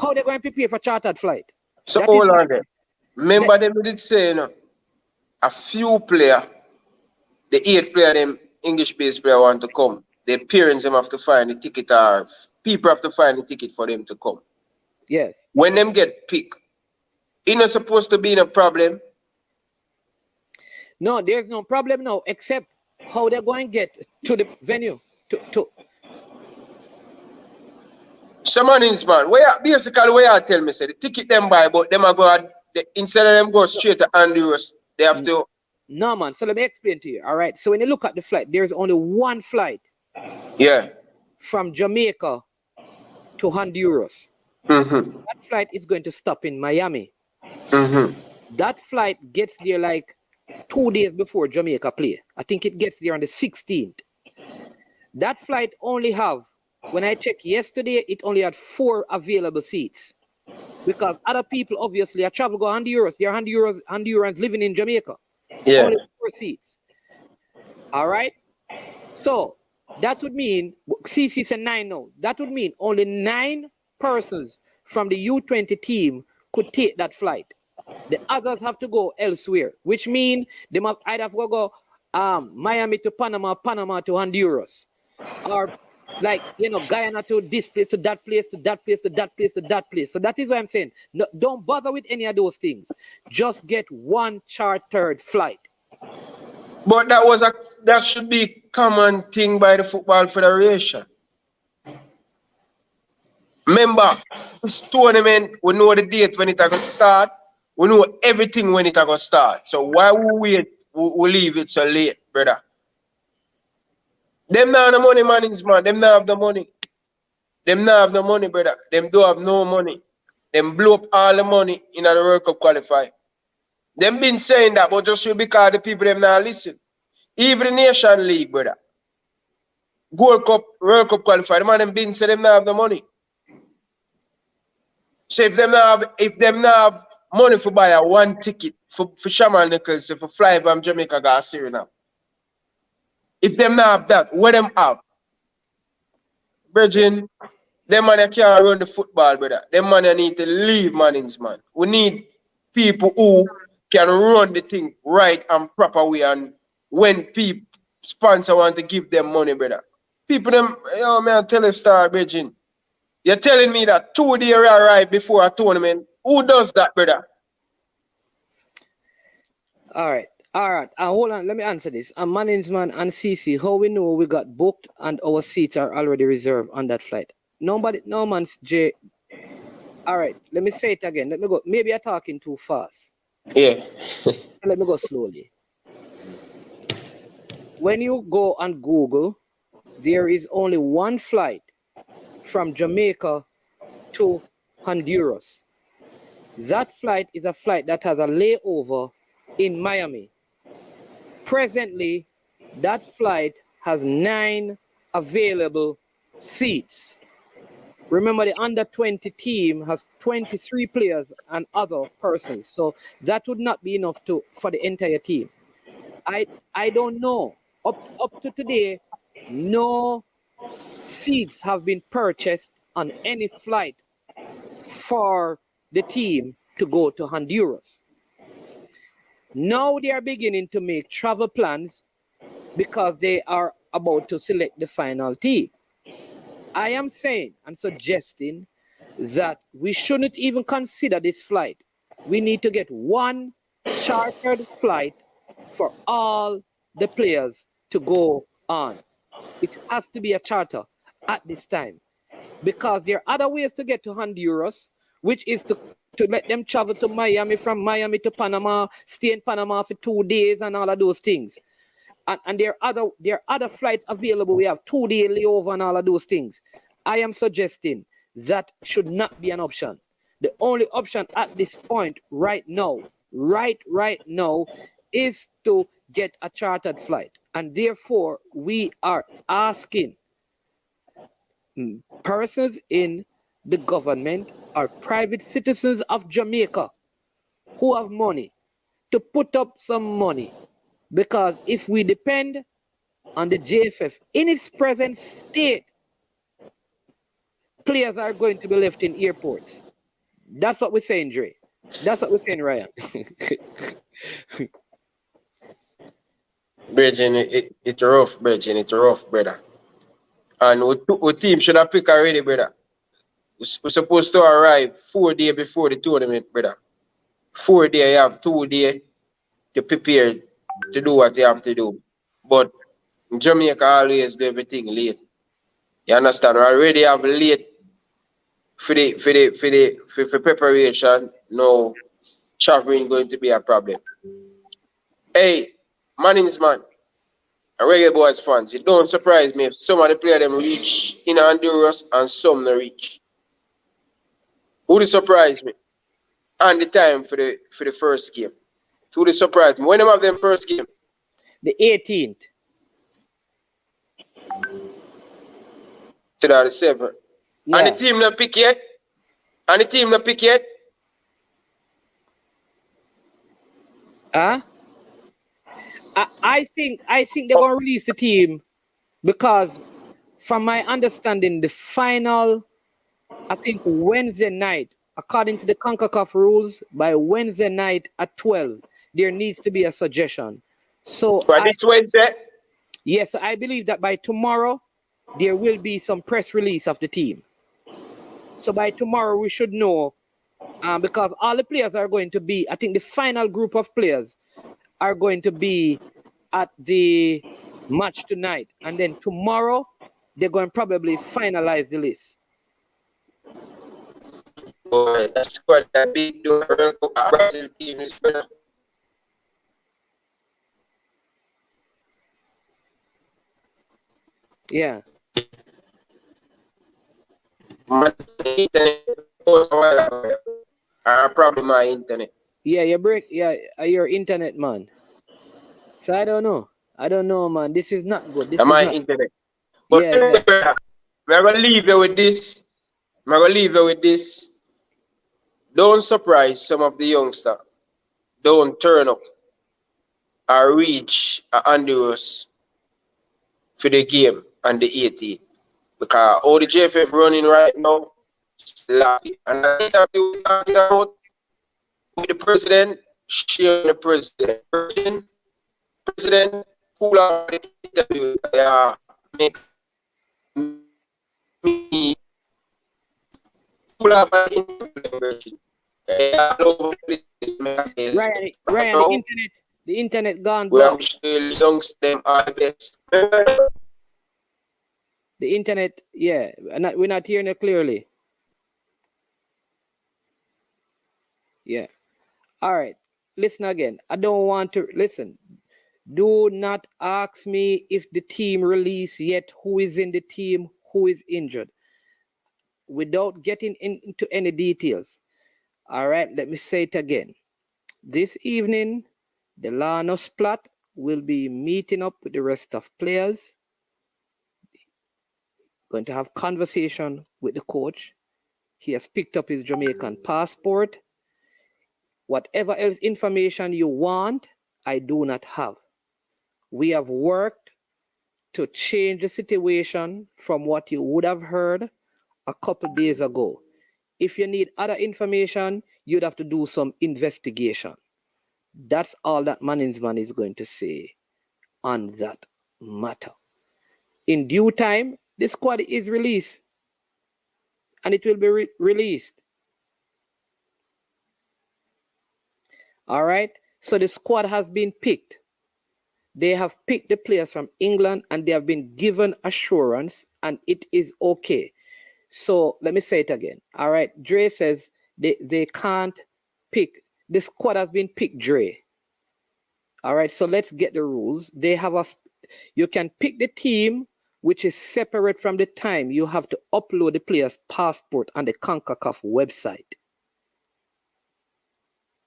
how they going to prepare for chartered flight? So hold on there. Remember them did say, a few player, the 8 player, them English-based player want to come. Their parents them have to find the ticket or people have to find the ticket for them to come. Yes. When them get picked, it's not supposed to be a problem. No, there's no problem now, except how they're going to get to the venue. Someone in man, basically where I tell me say the ticket them buy, but them are go instead of them go straight to Honduras, they have to. No man, so let me explain to you. All right. So when you look at the flight, there's only one flight. Yeah. From Jamaica to Honduras. Mm-hmm. That flight is going to stop in Miami. Mm-hmm. That flight gets there like 2 days before Jamaica play. I think it gets there on the 16th. That flight only have, when I checked yesterday, it only had 4 available seats. Because other people obviously are travel go Honduras. There are Hondurans living in Jamaica. Yeah. Only 4 seats. All right. So that would mean CC said 9 now. That would mean only 9 persons from the U20 team could take that flight. The others have to go elsewhere, which means they might either have to go Miami to Panama, Panama to Honduras, or like Guyana to this place, to that place, to that place, to that place, to that place. So that is what I'm saying. No, don't bother with any of those things. Just get one chartered flight. But that should be a common thing by the Football Federation. Remember, this tournament, we know the date when it's going to start. We know everything when it's going to start. So why we wait? We leave it so late, brother. Them not have the money, man. Them not have the money. Them not have the money, brother. Them don't have no money. Them blow up all the money in the World Cup qualify. Them been saying that, but just because the people them not listen. Even the Nation League, brother. Gold Cup, World Cup qualify. The man them been saying them not have the money. So if them not have money for buy a 1 ticket for Shaman Nichols for fly from Jamaica to Syria now. If them not have that, what them have? Virgin, them man can't run the football, brother. Them man need to leave Mannings, man. We need people who can run the thing right and proper way, and when people sponsor want to give them money, brother. People them, man, tell a star, Virgin. You're telling me that 2 days arrive before a tournament. Who does that, brother? All right. Hold on. Let me answer this. Management and CC, how we know we got booked and our seats are already reserved on that flight? No man's J. All right. Let me say it again. Let me go. Maybe I'm talking too fast. Yeah. So let me go slowly. When you go on Google, there is only one flight from Jamaica to Honduras. That flight is a flight that has a layover in Miami. Presently, that flight has 9 available seats. Remember, the under-20 team has 23 players and other persons. So that would not be enough for the entire team. I don't know. Up to today, no seats have been purchased on any flight for the team to go to Honduras. Now they are beginning to make travel plans because they are about to select the final team. I am saying and suggesting that we shouldn't even consider this flight. We need to get one chartered flight for all the players to go on. It has to be a charter at this time, because there are other ways to get to Honduras, which is to let them travel to Miami, from Miami to Panama, stay in Panama for 2 days and all of those things. And there are other flights available. We have 2-day layover and all of those things. I am suggesting that should not be an option. The only option at this point right now, is to get a chartered flight. And therefore, we are asking persons in the government or private citizens of Jamaica who have money to put up some money, because if we depend on the JFF in its present state, players are going to be left in airports. That's what we're saying, Dre. That's what we're saying, Ryan. Bridging, it's rough, Bridging, it's rough, brother. And our team should have picked already, brother. We're supposed to arrive 4 days before the tournament, brother. 4 days, you have 2 days to prepare to do what you have to do. But Jamaica always do everything late. You understand? We already have late for preparation. No traveling going to be a problem. Hey, Mannings man, and Reggae Boys fans, it don't surprise me if some of the players them reach in Honduras and some not reach. Would surprise me? And the time for the first game. Would surprise me? When them have them first game? The 18th. To the 7th. Yeah. And the team not pick yet? Huh? I think they're gonna release the team, because from my understanding, the final, I think Wednesday night, according to the CONCACAF rules, by Wednesday night at 12, there needs to be a suggestion. So this Wednesday? Yes, I believe that by tomorrow there will be some press release of the team. So by tomorrow we should know, because all the players are going to be, I think the final group of players are going to be at the match tonight, and then tomorrow they're going to probably finalize the list. Boy, that's quite a big Brazil team is better. Yeah. My internet, probably my internet. Yeah, your internet, man. So I don't know, man. This is not good. This is my not... internet. But yeah. We're gonna leave you with this. Don't surprise some of the youngsters. Don't turn up or reach Honduras for the game on the 18th. Because all the JFF running right now, sloppy. And I think that we were talking about with the president, sharing the president. President, cool out the interview. Make me cool out the interview. Ryan, the internet gone. We have still youngsters them are the best. The internet, yeah, we're not hearing it clearly. Yeah. All right. Listen again. I don't want to listen. Do not ask me if the team released yet, who is in the team, who is injured, without getting into any details. All right. Let me say it again. This evening, Delano Splatt will be meeting up with the rest of players. Going to have conversation with the coach. He has picked up his Jamaican passport. Whatever else information you want, I do not have. We have worked to change the situation from what you would have heard a couple days ago. If you need other information, you'd have to do some investigation. That's all that Manningsman is going to say on that matter. In due time, the squad is released, and it will be released. All right. So the squad has been picked. they have picked the players from England and they have been given assurance and it is okay. So let me say it again. All right. Dre says they can't pick. The squad has been picked, Dre. All right. So let's get the rules. They have you can pick the team which is separate from the time you have to upload the player's passport on the CONCACAF website.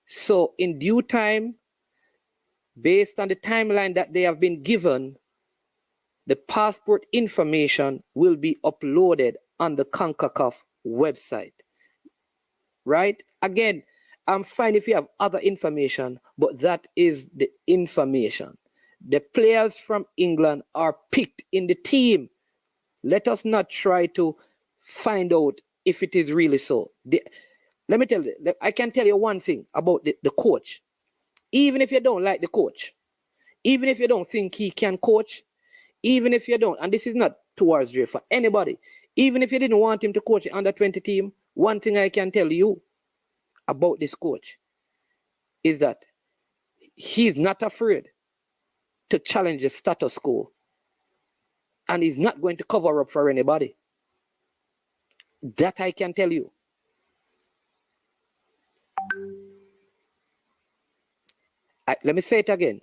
So in due time, based on the timeline that they have been given, the passport information will be uploaded on the CONCACAF website. Right? Again, I'm fine if you have other information, but that is the information. The players from England are picked in the team. Let us not try to find out if it is really so. Let me tell you, I can tell you one thing about the coach. Even if you don't like the coach, even if you don't think he can coach, even if you don't, and this is not towards Dre, for anybody, even if you didn't want him to coach the under-20 team, one thing I can tell you about this coach is that he's not afraid to challenge the status quo. And he's not going to cover up for anybody. That I can tell you. Let me say it again.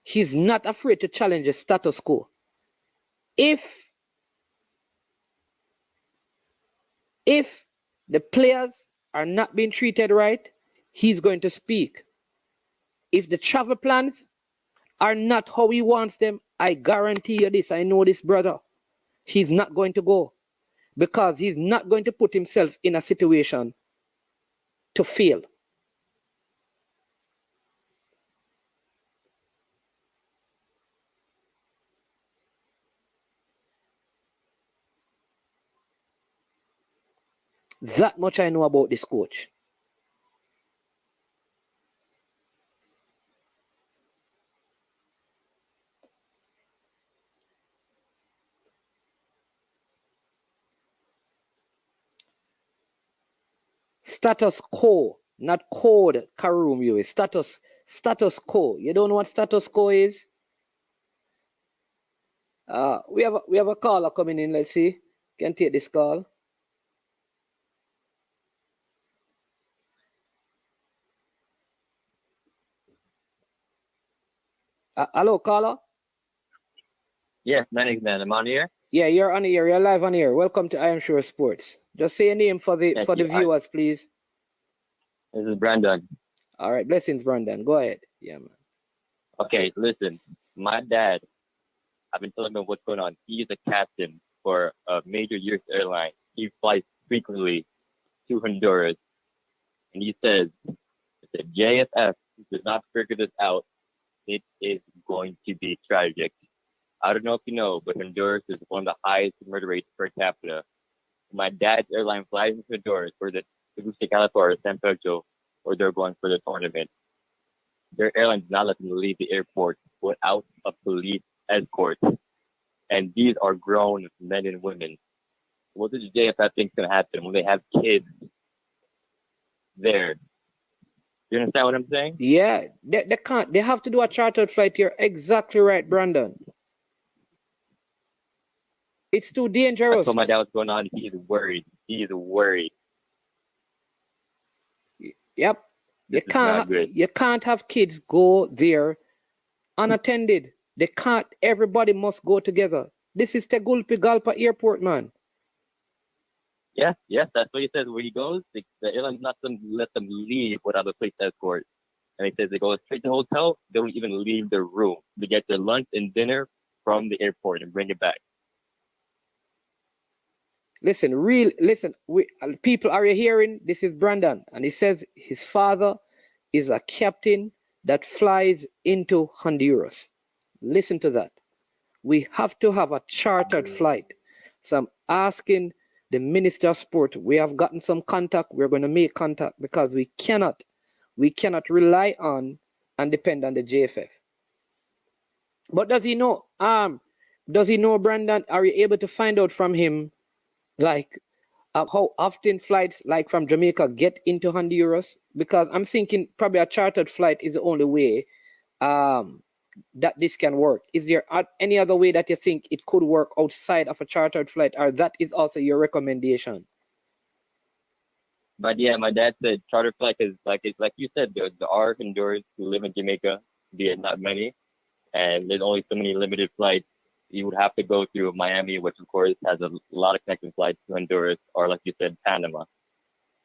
He's not afraid to challenge the status quo. If the players are not being treated right, he's going to speak. If the travel plans are not how he wants them, I guarantee you this, I know this brother, he's not going to go because he's not going to put himself in a situation to fail. That much I know about this coach. Status quo, not code, Karoom, you is status quo. You don't know what status quo is? We have a caller coming in. Let's see. Can take this call. Hello, caller. Yes, man, I'm on here. Yeah, you're on here. You're live on here. Welcome to I Am Sure Sports. Just say your name for the viewers, please. This is Brandon. All right, blessings, Brandon. Go ahead. Yeah, man. Okay, listen. My dad, I've been telling him what's going on. He's a captain for a major U.S. airline. He flies frequently to Honduras, and he says if the JFF does not figure this out, it is going to be tragic. I don't know if you know, but Honduras is one of the highest murder rates per capita. My dad's airline flies into Honduras for the Tegucigalpa or San Pedro, where they're going for the tournament. Their airline does not let them leave the airport without a police escort. And these are grown men and women. What does the JFF think is going to happen when they have kids there? You understand what I'm saying? Yeah, they can't. They have to do a chartered flight. You're exactly right, Brandon. It's too dangerous. I told my dad what's going on. He's worried. He's worried. Yep. You can't have kids go there unattended. They can't. Everybody must go together. This is Tegucigalpa Airport, man. Yes, that's what he says. Where he goes, the airline's not going to let them leave without a police escort. And he says they go straight to the hotel. They don't even leave their room. They get their lunch and dinner from the airport and bring it back. Listen, people, are you hearing? This is Brandon, and he says his father is a captain that flies into Honduras. Listen to that. We have to have a chartered flight. So I'm asking the Minister of Sport. We have gotten some contact. We're going to make contact because we cannot rely on and depend on the JFF. But does he know, Brandon? Are you able to find out from him, like, how often flights like from Jamaica get into Honduras? Because I'm thinking probably a chartered flight is the only way that this can work? Is there any other way that you think it could work outside of a chartered flight, or that is also your recommendation? But yeah, my dad said charter flight is like you said, there are Hondurans who live in Jamaica, be it not many, and there's only so many limited flights. You would have to go through Miami, which of course has a lot of connecting flights to Honduras, or like you said, Panama.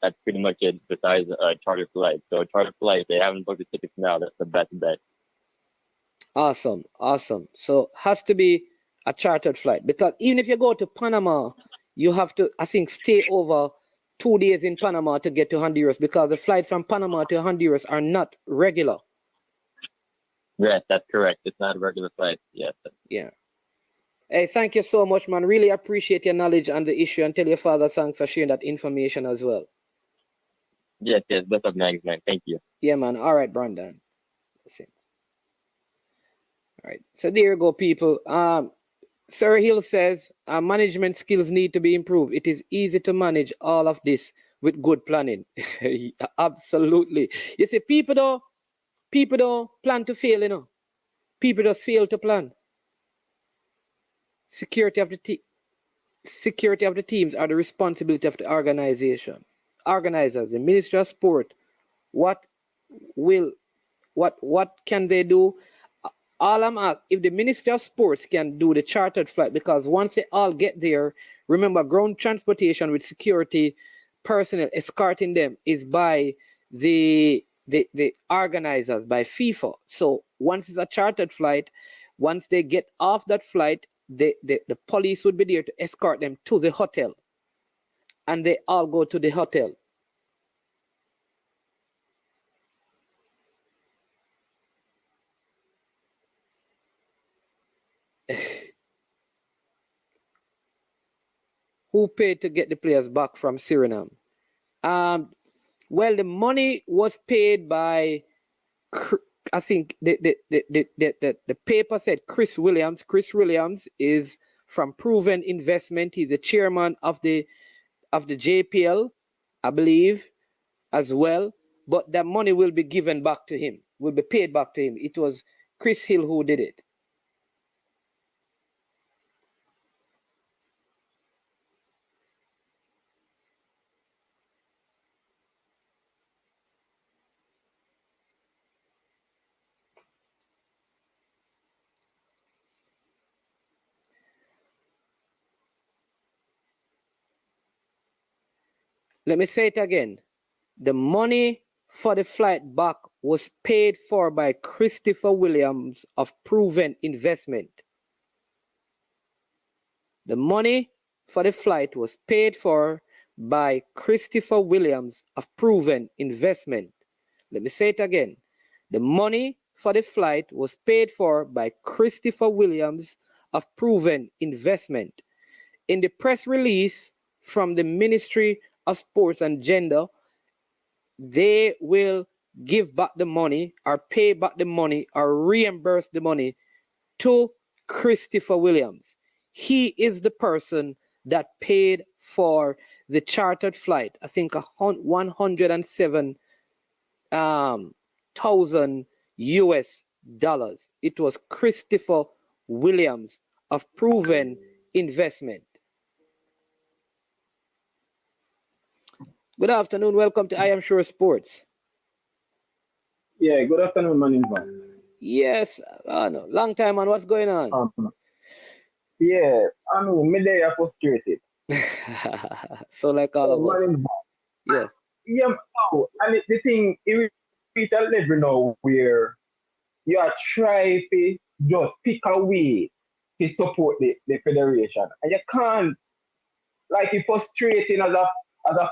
That's pretty much it besides a charter flight. So a charter flight, they haven't booked the tickets now. That's the best bet. Awesome. So has to be a chartered flight, because even if you go to Panama, you have to, I think, stay over 2 days in Panama to get to Honduras, because the flights from Panama to Honduras are not regular. Yes, that's correct. It's not a regular flight. Yes. Yeah. Hey, thank you so much, man. Really appreciate your knowledge on the issue, and tell your father thanks for sharing that information as well. Yes. Best of thanks, man. Thank you. Yeah, man. All right, Brandon. That's it. All right. So there you go, people. Sir Hill says management skills need to be improved. It is easy to manage all of this with good planning. Absolutely. You see, people don't plan to fail, you know. People just fail to plan. Security of the teams are the responsibility of the organization. Organizers, the Ministry of Sport, what can they do? All I'm asking, if the Ministry of Sports can do the chartered flight, because once they all get there, remember, ground transportation with security personnel escorting them is by the organizers, by FIFA. So once it's a chartered flight, once they get off that flight, the police would be there to escort them to the hotel, and they all go to the hotel. Who paid to get the players back from Suriname? Well, the money was paid by, I think the paper said Chris Williams. Chris Williams is from Proven Investment. He's the chairman of the JPL, I believe, as well. But that money will be given back to him, will be paid back to him. It was Chris Hill who did it. Let me say it again. The money for the flight back was paid for by Christopher Williams of Proven Investment. The money for the flight was paid for by Christopher Williams of Proven Investment. Let me say it again. The money for the flight was paid for by Christopher Williams of Proven Investment. In the press release from the Ministry of Sports and Gender, they will give back the money, or pay back the money, or reimburse the money to Christopher Williams. He is the person that paid for the chartered flight. I think $107,000 US. It was Christopher Williams of Proven Investment. Good afternoon. Welcome to I Am Sure Sports. Yeah, good afternoon, man. Yes, no, long time, man. What's going on? Yeah, I mean, me they are frustrated. So like all of us. Yes. Yeah, no, and the thing, it reach a level now where you are trying to just pick a way to support the federation. And you can't, like, it's frustrating as a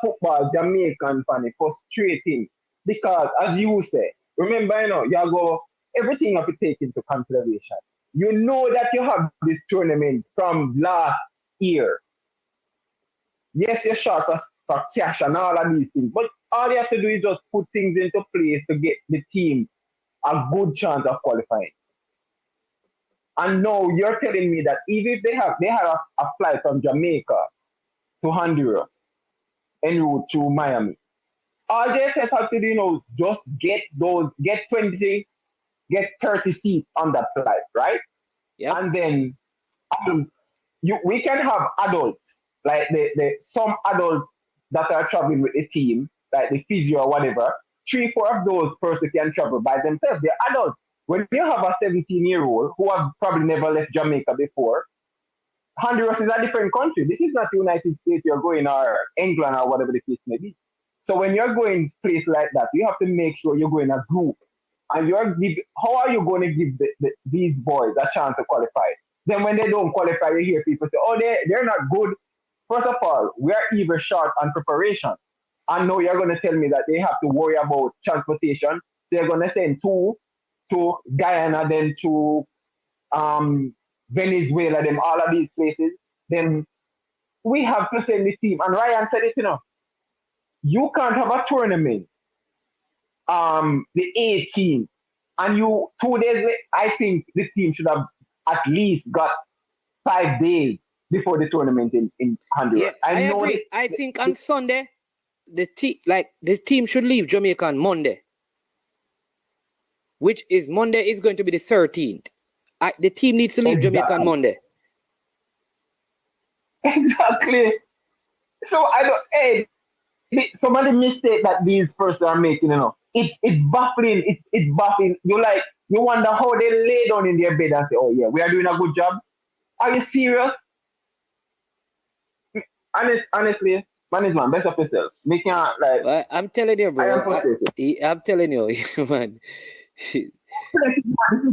football Jamaican fan, it's frustrating. Because as you say, remember, you go, everything you have to take into consideration. You know that you have this tournament from last year. Yes, you're short for cash and all of these things, but all you have to do is just put things into place to get the team a good chance of qualifying. And now you're telling me that even if they have a flight from Jamaica to Honduras en route to Miami, all they have to do, just get 20 get 30 seats on that flight, right? Yep. And then we can have adults, like some adults that are traveling with the team, like the physio or whatever. 3-4 of those persons can travel by themselves. They're adults. When you have a 17-year-old who have probably never left Jamaica before, Honduras is a different country. This is not the United States you're going, or England, or whatever the case may be. So when you're going to a place like that, you have to make sure you're going a group. And how are you going to give these boys a chance to qualify? Then when they don't qualify, you hear people say, oh, they're not good. First of all, we are even short on preparation. I know you're going to tell me that they have to worry about transportation. So you're going to send 2 to Guyana, then to Venezuela, them all of these places. Then we have to send the team. And Ryan said it, you can't have a tournament, the 18th, and 2 days later, I think the team should have at least got 5 days before the tournament in Honduras. Yeah, I agree. I think on Sunday, the team should leave Jamaica on Monday, which is Monday is going to be the 13th. The team needs to leave Jamaica on Monday. Exactly. So some of the mistake that these persons are making, it's baffling. It's baffling. You wonder how they lay down in their bed and say, oh yeah, we are doing a good job. Are you serious? Honestly, management, best of yourself. I'm telling you, bro. I'm telling you, man. This is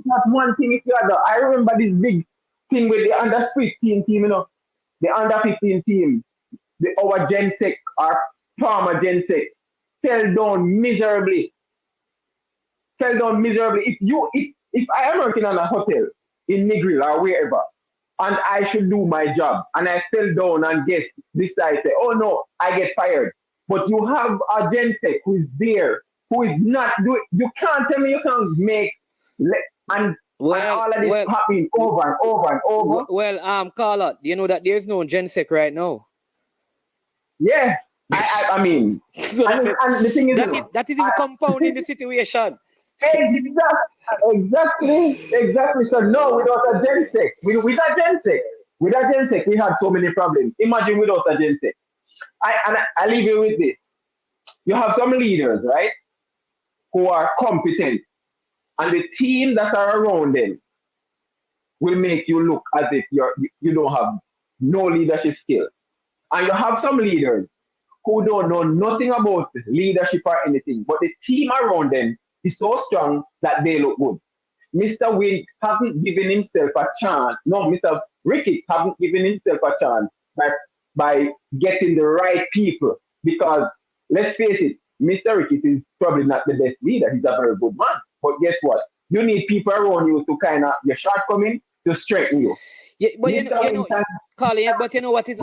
not one thing if you other. I remember this big thing with the under 15 team, the under 15 team, our Gensec, our Palmer Gensec, fell down miserably. If I am working on a hotel in Negril or wherever, and I should do my job, and I fell down and guess this side say, oh no, I get fired. But you have a Gensec who is there, who is not doing. You can't tell me you can't make and all of this happening over and over and over. Well, Carla, you know that there's no Gensec right now. Yeah, I mean, so and the thing is, that is even compounding the situation. Exactly. So no, without a Gensec, with a Gensec, we had so many problems. Imagine without a Gensec. I leave you with this. You have some leaders, right, who are competent, and the team that are around them will make you look as if you don't have no leadership skill. And you have some leaders who don't know nothing about leadership or anything, but the team around them is so strong that they look good. Mr. Wynn hasn't given himself a chance. No, Mr. Ricketts hasn't given himself a chance by getting the right people. Because let's face it, Mr. Ricketts is probably not the best leader. He's a very good man. But guess what? You need people around you to kind of your shortcoming to strengthen you. Yeah, but Colin, but you know what is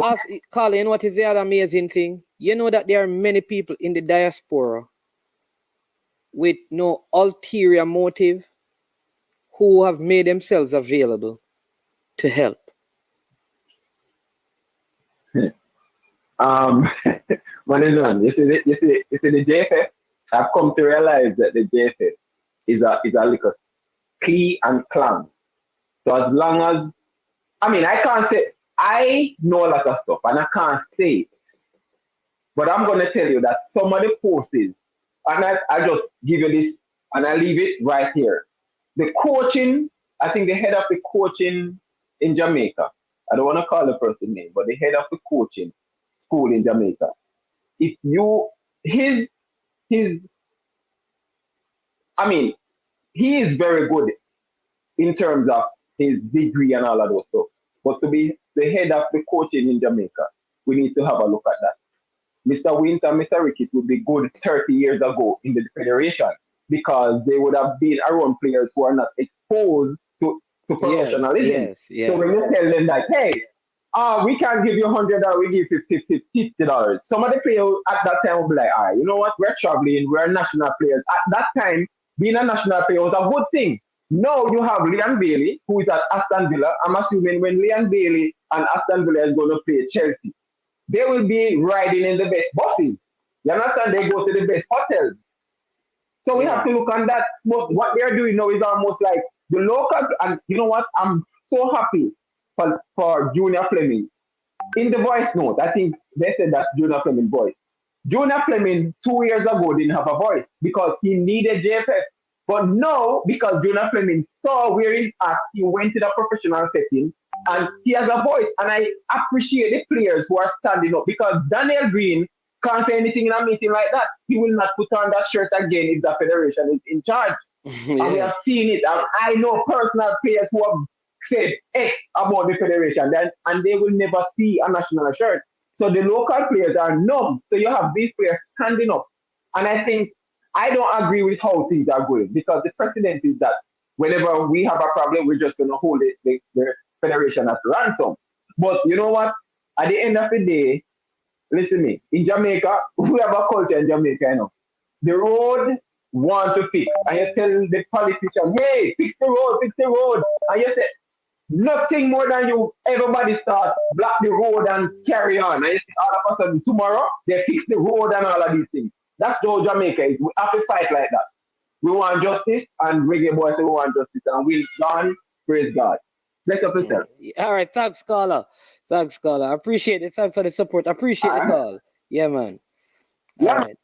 Colin, what is the other amazing thing? You know that there are many people in the diaspora with no ulterior motive who have made themselves available to help. Management, you see the JFF. I've come to realize that the JFF is a little clee and clan. So as long as I can't say I know a lot of stuff and I can't say it. But I'm gonna tell you that some of the forces, and I just give you this and I leave it right here. The coaching, I think the head of the coaching in Jamaica, I don't want to call the person name, but the head of the coaching school in Jamaica. If you he is very good in terms of his degree and all of those stuff. But to be the head of the coaching in Jamaica, we need to have a look at that. Mr. Winter and Mr. Ricketts would be good 30 years ago in the federation because they would have been around players who are not exposed to professionalism. Yes. So when you tell them that, hey, we can't give you $100, we give you $50. Some of the players at that time will be like, all right, you know what, we're traveling, we're national players. At that time, being a national player was a good thing. Now you have Leon Bailey, who is at Aston Villa. I'm assuming when Leon Bailey and Aston Villa is going to play Chelsea, they will be riding in the best buses. You understand? They go to the best hotels. So we Yeah. have to look on that. What they're doing now is almost like the local. And you know what? I'm so happy for Junior Fleming. In the voice note, I think they said that Junior Fleming voice. Junior Fleming 2 years ago didn't have a voice because he needed JFF. But now, because Junior Fleming saw where he's at, he went to the professional setting and he has a voice. And I appreciate the players who are standing up because Daniel Green can't say anything in a meeting like that. He will not put on that shirt again if the federation is in charge. And we have seen it. And I know personal players who have said X about the federation, and they will never see a national shirt. So the local players are numb. So you have these players standing up. And I think I don't agree with how things are going because the precedent is that whenever we have a problem, we're just going to hold the federation at ransom. But you know what? At the end of the day, listen to me. In Jamaica, we have a culture in Jamaica, you know. The road want to fix. And you tell the politician, hey, fix the road, fix the road. And you say, nothing more than you, everybody start block the road and carry on. And you see all of a sudden tomorrow, they fix the road and all of these things. That's how Jamaica is. We have to fight like that. We want justice, and reggae boys say we want justice, and we'll gone, praise God. Bless up yourself. All right, thanks, caller. Thanks, caller. I appreciate it. Thanks for the support. I appreciate the call. Yeah, man. All right.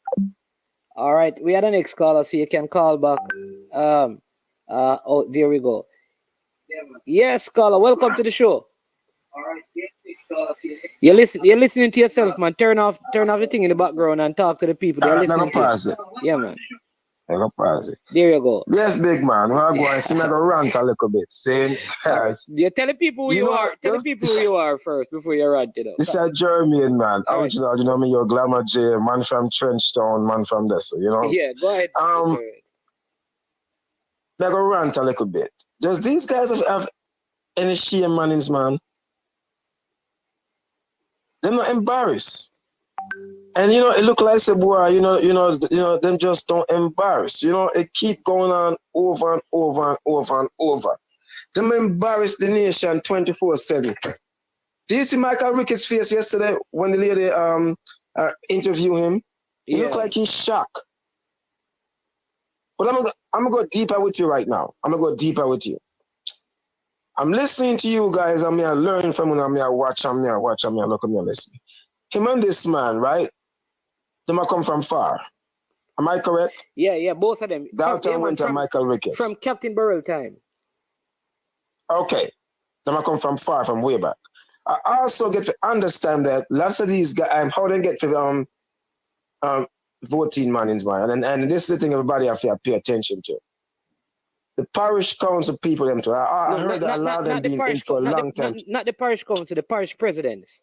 All right. We had the next caller, so you can call back. Oh, there we go. Yes, caller. Welcome to the show. All right. You're listening to yourself, man. Turn off the thing in the background and talk to the people. They're listening to you. Yeah, man. There you go. Yes, big man. We're going to go rant a little bit. Saying, yeah, tell the people who you are. Tell the people who you are first before you rant it up. This is Jermaine, man. Right. You know me, you're Glamour J, man from Trenchtown, man from this, you know? Yeah, go ahead. Let go rant a little bit. Does these guys have any shame, man? They're not embarrassed. And you know, it look like say, boy, you know, them just don't embarrass. You know, it keep going on over and over and over and over. Them embarrass the nation 24/7. Do you see Michael Ricketts' face yesterday when the lady interviewed him? He looked like he's shocked. But I'm gonna go deeper with you right now. I'm listening to you guys. I'm here learning from you. I'm here watch. I'm here look. I'm here listen. Him and this man, right? They might come from far. Am I correct? Yeah, both of them. Dalton went to Michael Ricketts. From Captain Burrell time. Okay. They might come from far, from way back. I also get to understand that lots of these guys, how they get to voting man, and this is the thing everybody have to pay attention to. The parish council people, them too. I heard that a lot of them been in for a long time. Not the parish council, the parish presidents.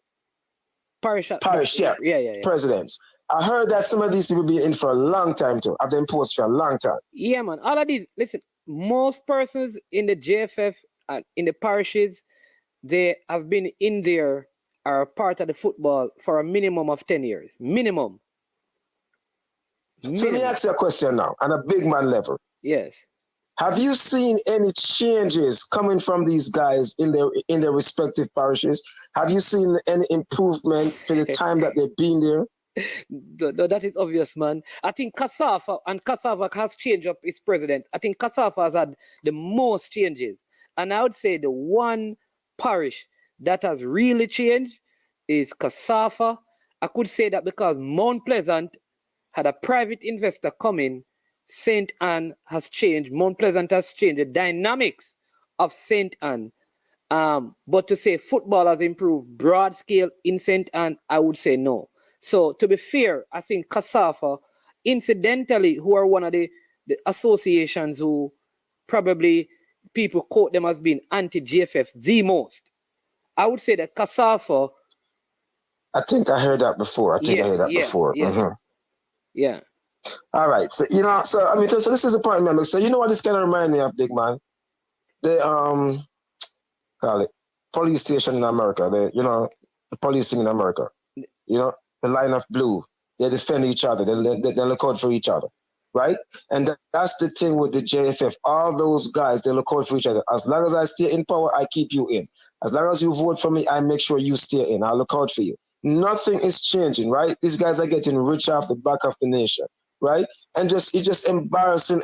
Parish, yeah. Presidents. I heard that some of these people be in for a long time too. I've been posted for a long time. Yeah, man. All of these, listen, most persons in the JFF, in the parishes, they have been in there, are part of the football for a minimum of 10 years. Minimum. So let me ask you a question now, on a big man level. Yes. Have you seen any changes coming from these guys in their respective parishes? Have you seen any improvement for the time that they've been there? No, that is obvious, man. I think Kassafa has changed up its president. I think Kassafa has had the most changes. And I would say the one parish that has really changed is Kassafa. I could say that because Mount Pleasant had a private investor come in. St. Anne has changed. Mount Pleasant has changed the dynamics of St. Anne. But to say football has improved broad scale in St. Anne, I would say no. So to be fair, I think Kassafa, incidentally, who are one of the associations who probably people quote them as being anti-JFF the most. I would say that Kassafa. I think I heard that before. Yeah. All right. So so this is the point, remember. So you know what this kind of remind me of, big man? The call it police station in America. The police thing in America. You know, the line of blue. They defend each other. They look out for each other. Right? And that's the thing with the JFF. All those guys, they look out for each other. As long as I stay in power, I keep you in. As long as you vote for me, I make sure you stay in. I look out for you. Nothing is changing, right? These guys are getting rich off the back of the nation. right? And it's just embarrassing.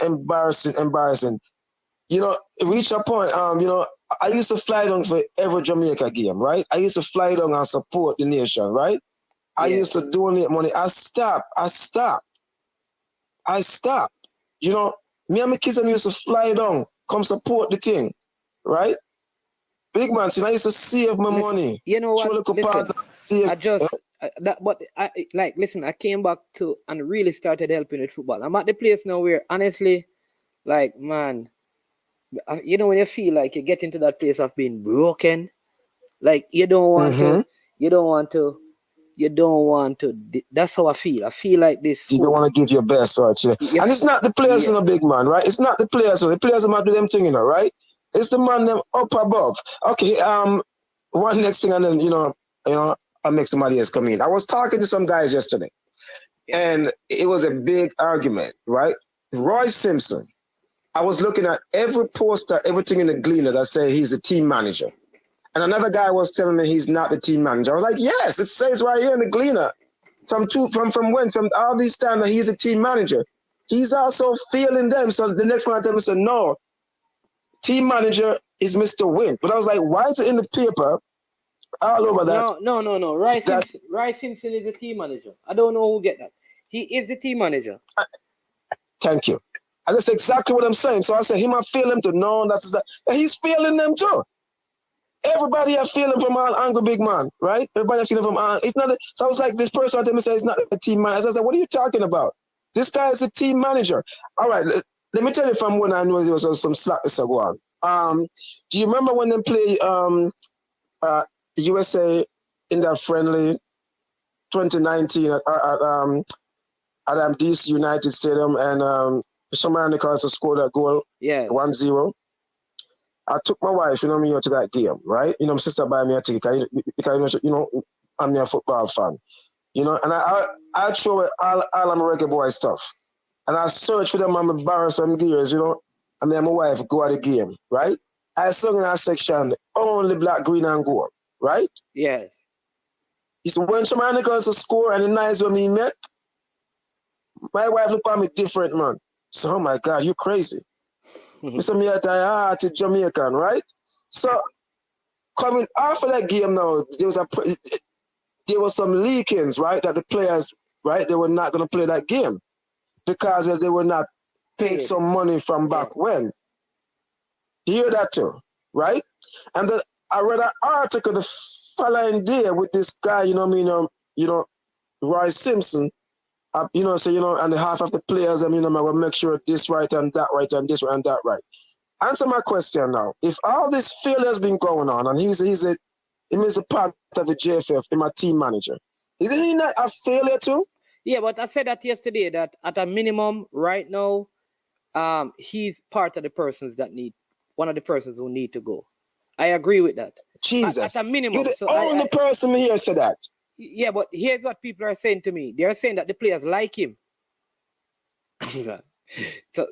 You know, it reached a point, you know, I used to fly down for every Jamaica game, right? I used to fly down and support the nation, right? I used to donate money. I stopped. You know, me and my kids used to fly down, come support the thing, right? Big man, see, I used to save my money. You know what? Listen, save, I just listen. I came back to and really started helping with football. I'm at the place now where honestly, like man, you know when you feel like you get into that place of being broken, like you don't want to. That's how I feel. I feel like this. You don't want to give your best, right? And it's not the players in a big man, right? It's not the players. The players might do them thing, you know, right? It's the man them up above. Okay, one next thing, and then you know, I'll make somebody else come in. I was talking to some guys yesterday, and it was a big argument, right? Roy Simpson. I was looking at every poster, everything in the Gleaner that say he's a team manager. And another guy was telling me he's not the team manager. I was like, yes, it says right here in the Gleaner. From all these time that he's a team manager. He's also failing them. So the next one I tell him, said, no, team manager is Mr. Win. But I was like, why is it in the paper all over that? No. Roy Simpson is the team manager. I don't know who get that. He is the team manager. Thank you. And that's exactly what I'm saying. So I said, he might feel him to no, that's that. And he's feeling them too. Everybody have feeling from all angle, big man, right? Everybody have feeling from all. It's not. So I was like, this person told me say it's not a team manager. I said, what are you talking about? This guy is a team manager. All right, let me tell you from when I knew there was some slackness go on. Do you remember when they play USA in that friendly 2019 at DC United Stadium, and somewhere Nicholas scored that goal, 1-0. I took my wife, you know me, to that game, right? You know, my sister buy me a ticket because you know, I'm a football fan, you know, and I show it all American boy stuff, and I search for them. I'm embarrassed some gears, you know. I mean, my wife go at the game, right? I sung in that section only black, green, and gold, right? Yes. It's when some Nicholas score and the nice when me make, my wife look at me different, man. So, oh my God, you crazy. Mr. Miyata, to Jamaican, right? So coming after that game now, there was some leakings, right? That the players, right, they were not going to play that game because they were not paid some money from back when. You hear that too, right? And then I read an article the following day with this guy, you know, Roy Simpson. You know, so, you know, and half of the players, I mean, I will make sure this right and that right and this right and that right. Answer my question now. If all this failure has been going on and he's a part of the JFF, he's my team manager, isn't he not a failure too? Yeah, but I said that yesterday that at a minimum right now, he's part of the persons that one of the persons who need to go. I agree with that. Jesus. At a minimum. You're the only person here said that. Yeah, but here's what people are saying to me. They're saying that the players like him.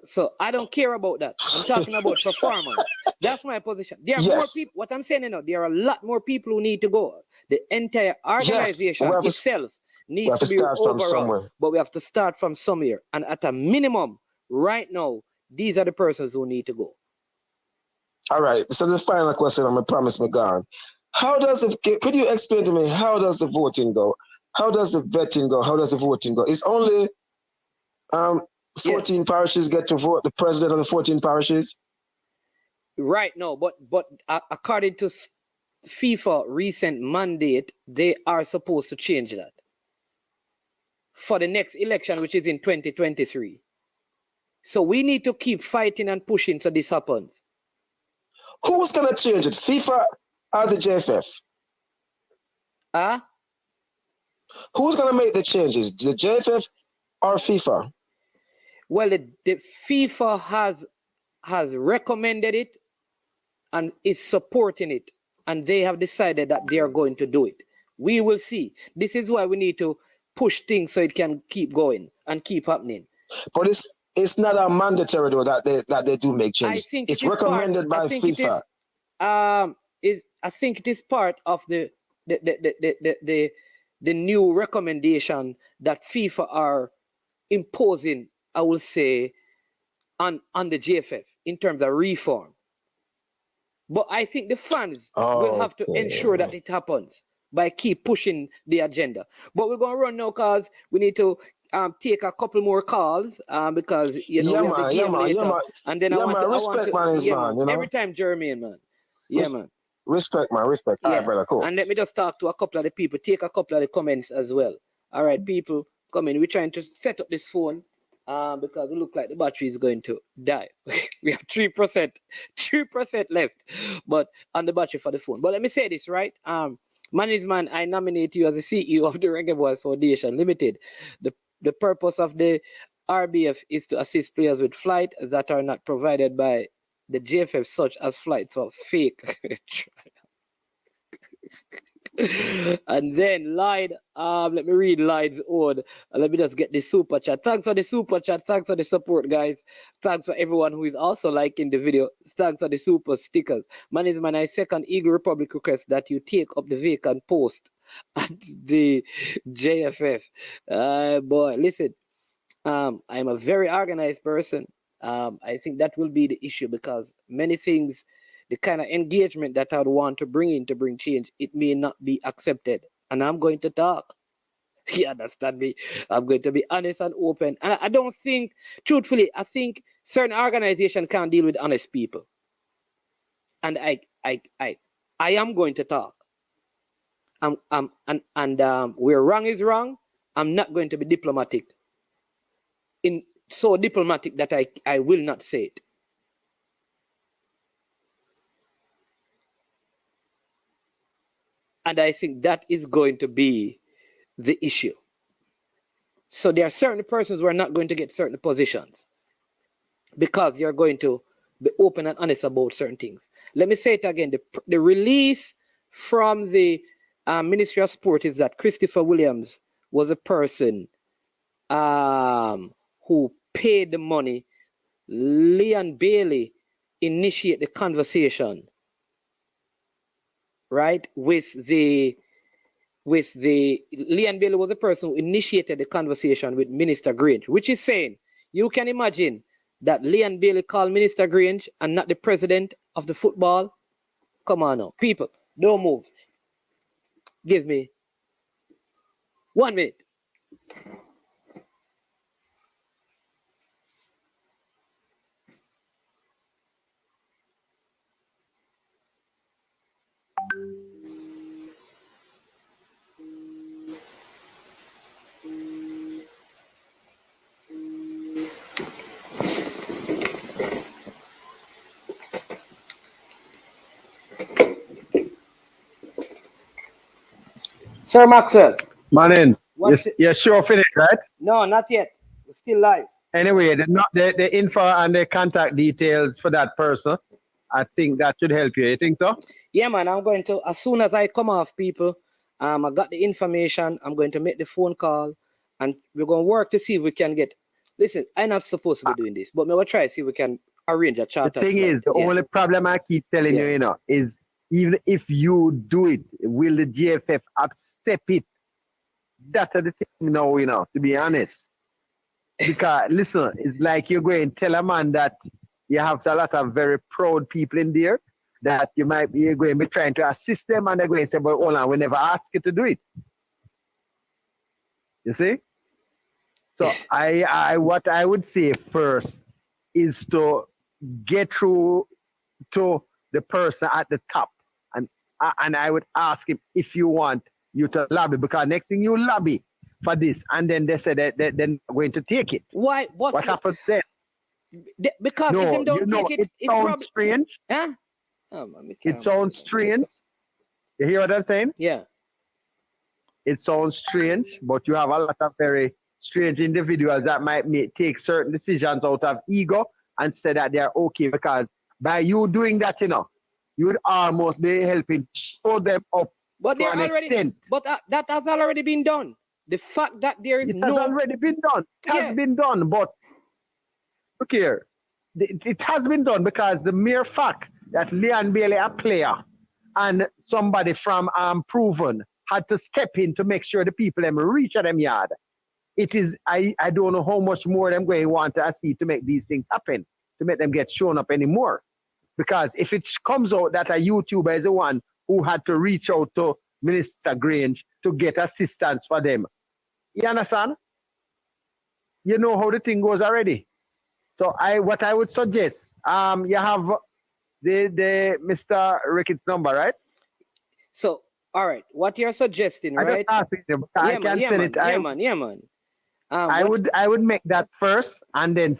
so I don't care about that. I'm talking about performance. That's my position. There are more people. What I'm saying now, there are a lot more people who need to go. The entire organization itself needs to be overall. But we have to start from somewhere. And at a minimum, right now, these are the persons who need to go. All right. So the final question, I'm going to promise me gone. Could you explain to me, how does the voting go? How does the vetting go? How does the voting go? It's only 14 parishes get to vote, the president of the 14 parishes? Right, no, but according to FIFA recent mandate, they are supposed to change that for the next election, which is in 2023. So we need to keep fighting and pushing so this happens. Who's going to change it, FIFA or the JFF? Who's going to make the changes, the JFF or FIFA? Well, the FIFA has recommended it and is supporting it, and they have decided that they are going to do it. We will see. This is why we need to push things so it can keep going and keep happening. But it's not a mandatory though that they do make changes. I think it's recommended by FIFA. I think it is part of the new recommendation that FIFA are imposing, I will say, on the GFF in terms of reform. But I think the fans will have to ensure that it happens by keep pushing the agenda. But we're gonna run now because we need to take a couple more calls because we have the game later. And then I want to every time Jermaine, man. Yeah, man. Respect, man. Respect. Yeah. All right, brother. Cool. And let me just talk to a couple of the people, take a couple of the comments as well. All right, people, come in. We're trying to set up this phone because it looks like the battery is going to die. We have 3% left, but on the battery for the phone. But let me say this, right? Man, I nominate you as the CEO of the Reggae Boys Foundation Limited. The purpose of the RBF is to assist players with flights that are not provided by the GFF, such as flights of fake. And then Lloyd, let me read Lloyd's own. Let me just get the super chat. Thanks for the super chat. Thanks for the support, guys. Thanks for everyone who is also liking the video. Thanks for the super stickers. Man, I second Eagle Republic request that you take up the vacant post at the JFF. Boy, listen, I'm a very organized person. I think that will be the issue because many things, the kind of engagement that I'd want to bring change, it may not be accepted. And I'm going to talk. You understand me? I'm going to be honest and open. And I don't think, truthfully, I think certain organizations can't deal with honest people. And I am going to talk. Where wrong is wrong, I'm not going to be diplomatic. So diplomatic that I will not say it. And I think that is going to be the issue. So there are certain persons who are not going to get certain positions because you're going to be open and honest about certain things. Let me say it again. The release from the Ministry of Sport is that Christopher Williams was a person who paid the money. Leon Bailey initiated the conversation, right? With the Leon Bailey was the person who initiated the conversation with Minister Grange, which is saying you can imagine that Leon Bailey called Minister Grange and not the president of the football. Come on now, people, don't move. Give me 1 minute. Sir Maxwell. Man, you're sure finished, right? No, not yet. We're still live. Anyway, the info and the contact details for that person, I think that should help you. You think so? Yeah, man. I'm going to, as soon as I come off, people, I got the information. I'm going to make the phone call, and we're going to work to see if we can get. Listen, I'm not supposed to be doing this, but we'll try to see if we can arrange a charter. The thing is, the only problem I keep telling you, is even if you do it, will the GFF accept it? That's the thing now, to be honest. Because, listen, it's like you're going to tell a man that you have a lot of very proud people in there that you're going to be trying to assist them, and they're going to say, but hold on, we never asked you to do it. You see? So what I would say first is to get through to the person at the top, and I would ask him if you want you to lobby, because next thing you lobby for this, and then they said that they're not going to take it. Why? What happens then? Because if they don't take it, it sounds strange. Huh? It sounds strange. You hear what I'm saying? Yeah. It sounds strange, but you have a lot of very strange individuals that might take certain decisions out of ego and say that they're okay, because by you doing that, you would almost be helping show them up. But they're already. But that has already been done. The fact that there is it has already been done. It has been done, but look here. It has been done because the mere fact that Leon Bailey, a player, and somebody from Proven had to step in to make sure the people them reach at them yard. it is, I don't know how much more them going to want to see to make these things happen, to make them get shown up anymore. Because if it comes out that a YouTuber is the one who had to reach out to Minister Grange to get assistance for them, you understand? You know how the thing goes already. So what I would suggest, you have the Mr. Ricketts number, right? So, all right, what you're suggesting, right? I just asked him, I can send it. Yeah, man. I would make that first and then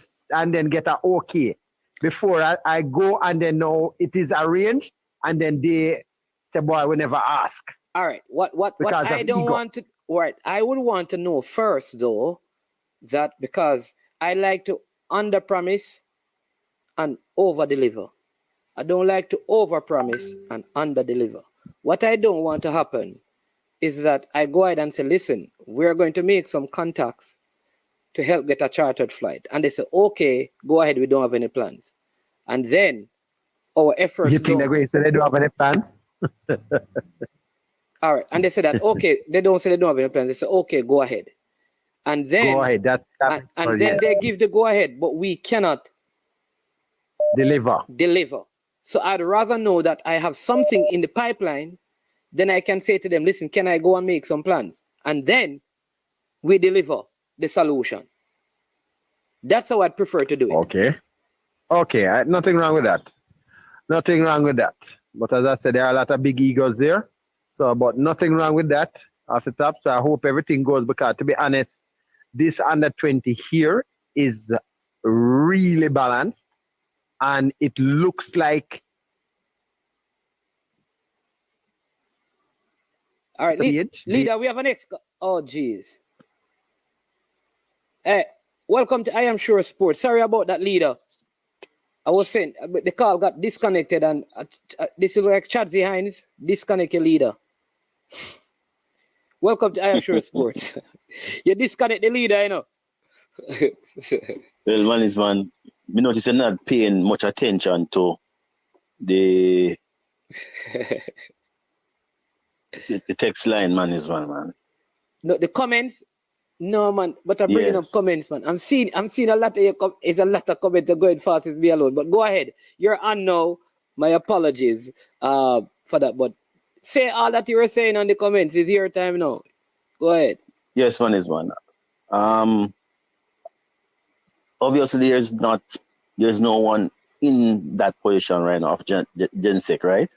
get an okay before I go and then know it is arranged and then they say, boy, we never ask. All right. What I don't want to, right, I would want to know first though, that because I like to under promise and over deliver. I don't like to over promise and under deliver. What I don't want to happen is that I go ahead and say, listen, we're going to make some contacts to help get a chartered flight. And they say, okay, go ahead, we don't have any plans. And then our efforts. You think they're going to say they don't have any plans? All right. And they say that, okay, they don't say they don't have any plans. They say, okay, go ahead. And then go ahead. And then they give the go ahead, but we cannot deliver. So I'd rather know that I have something in the pipeline, then I can say to them, listen, can I go and make some plans? And then we deliver the solution. That's how I'd prefer to do it. Okay. Nothing wrong with that. Nothing wrong with that. But as I said, there are a lot of big egos there. So, but nothing wrong with that off the top. So I hope everything goes, because to be honest, this under 20 here is really balanced. And it looks like. All right, leader, we have an ex. Oh, jeez. Hey, welcome to I Am Sure Sports. Sorry about that, leader. I was saying, but the call got disconnected, and this is like Chadsy Hines, disconnect your leader. Welcome to I Am Sure Sports. You disconnect the leader, you know. Well, man, me notice you're not paying much attention to the text line, man. No, the comments, no, man. But I'm bringing up comments, man. I'm seeing a lot of your it's a lot of comments are going fast. It's me alone. But go ahead. You're on now. My apologies for that. But say all that you were saying on the comments. It's your time now. Go ahead. Yes, man. Obviously, there's no one in that position right now of Gensec, right?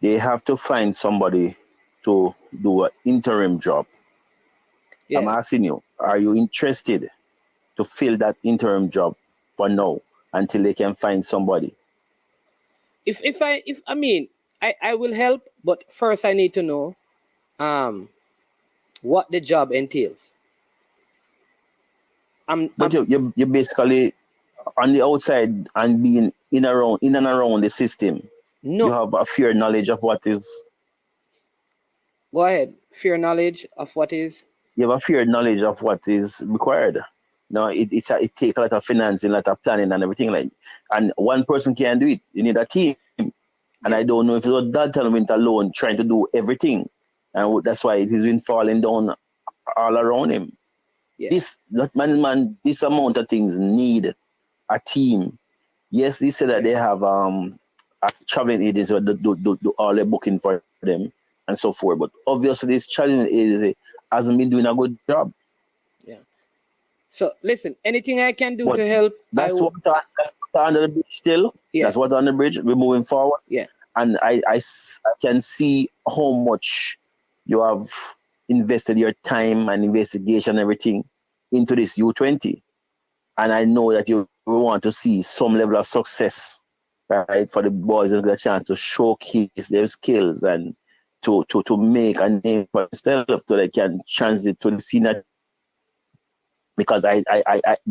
They have to find somebody to do an interim job. Yeah. I'm asking you, are you interested to fill that interim job for now until they can find somebody? I will help, but first I need to know what the job entails. But you're basically on the outside and being in and around the system. No. You have a fair knowledge of what is. Go ahead. Fair knowledge of what is. You have a fair knowledge of what is required. Now it takes a lot of financing, a lot of planning and everything like. And one person can't do it. You need a team. And I don't know if it's that talent alone trying to do everything, and that's why it has been falling down all around him. Yeah. This amount of things need a team. Yes, they said that they have a traveling agency who do all the booking for them and so forth. But obviously, this traveling agency hasn't been doing a good job. Yeah. So listen, anything I can do to help. That's what under the bridge still. Yeah. That's what on the bridge. We're moving forward. Yeah. And I can see how much you have invested your time and investigation and everything into this U20. And I know that you want to see some level of success, right, for the boys to get a chance to showcase their skills and to make a name for themselves so they can translate to the senior. Because I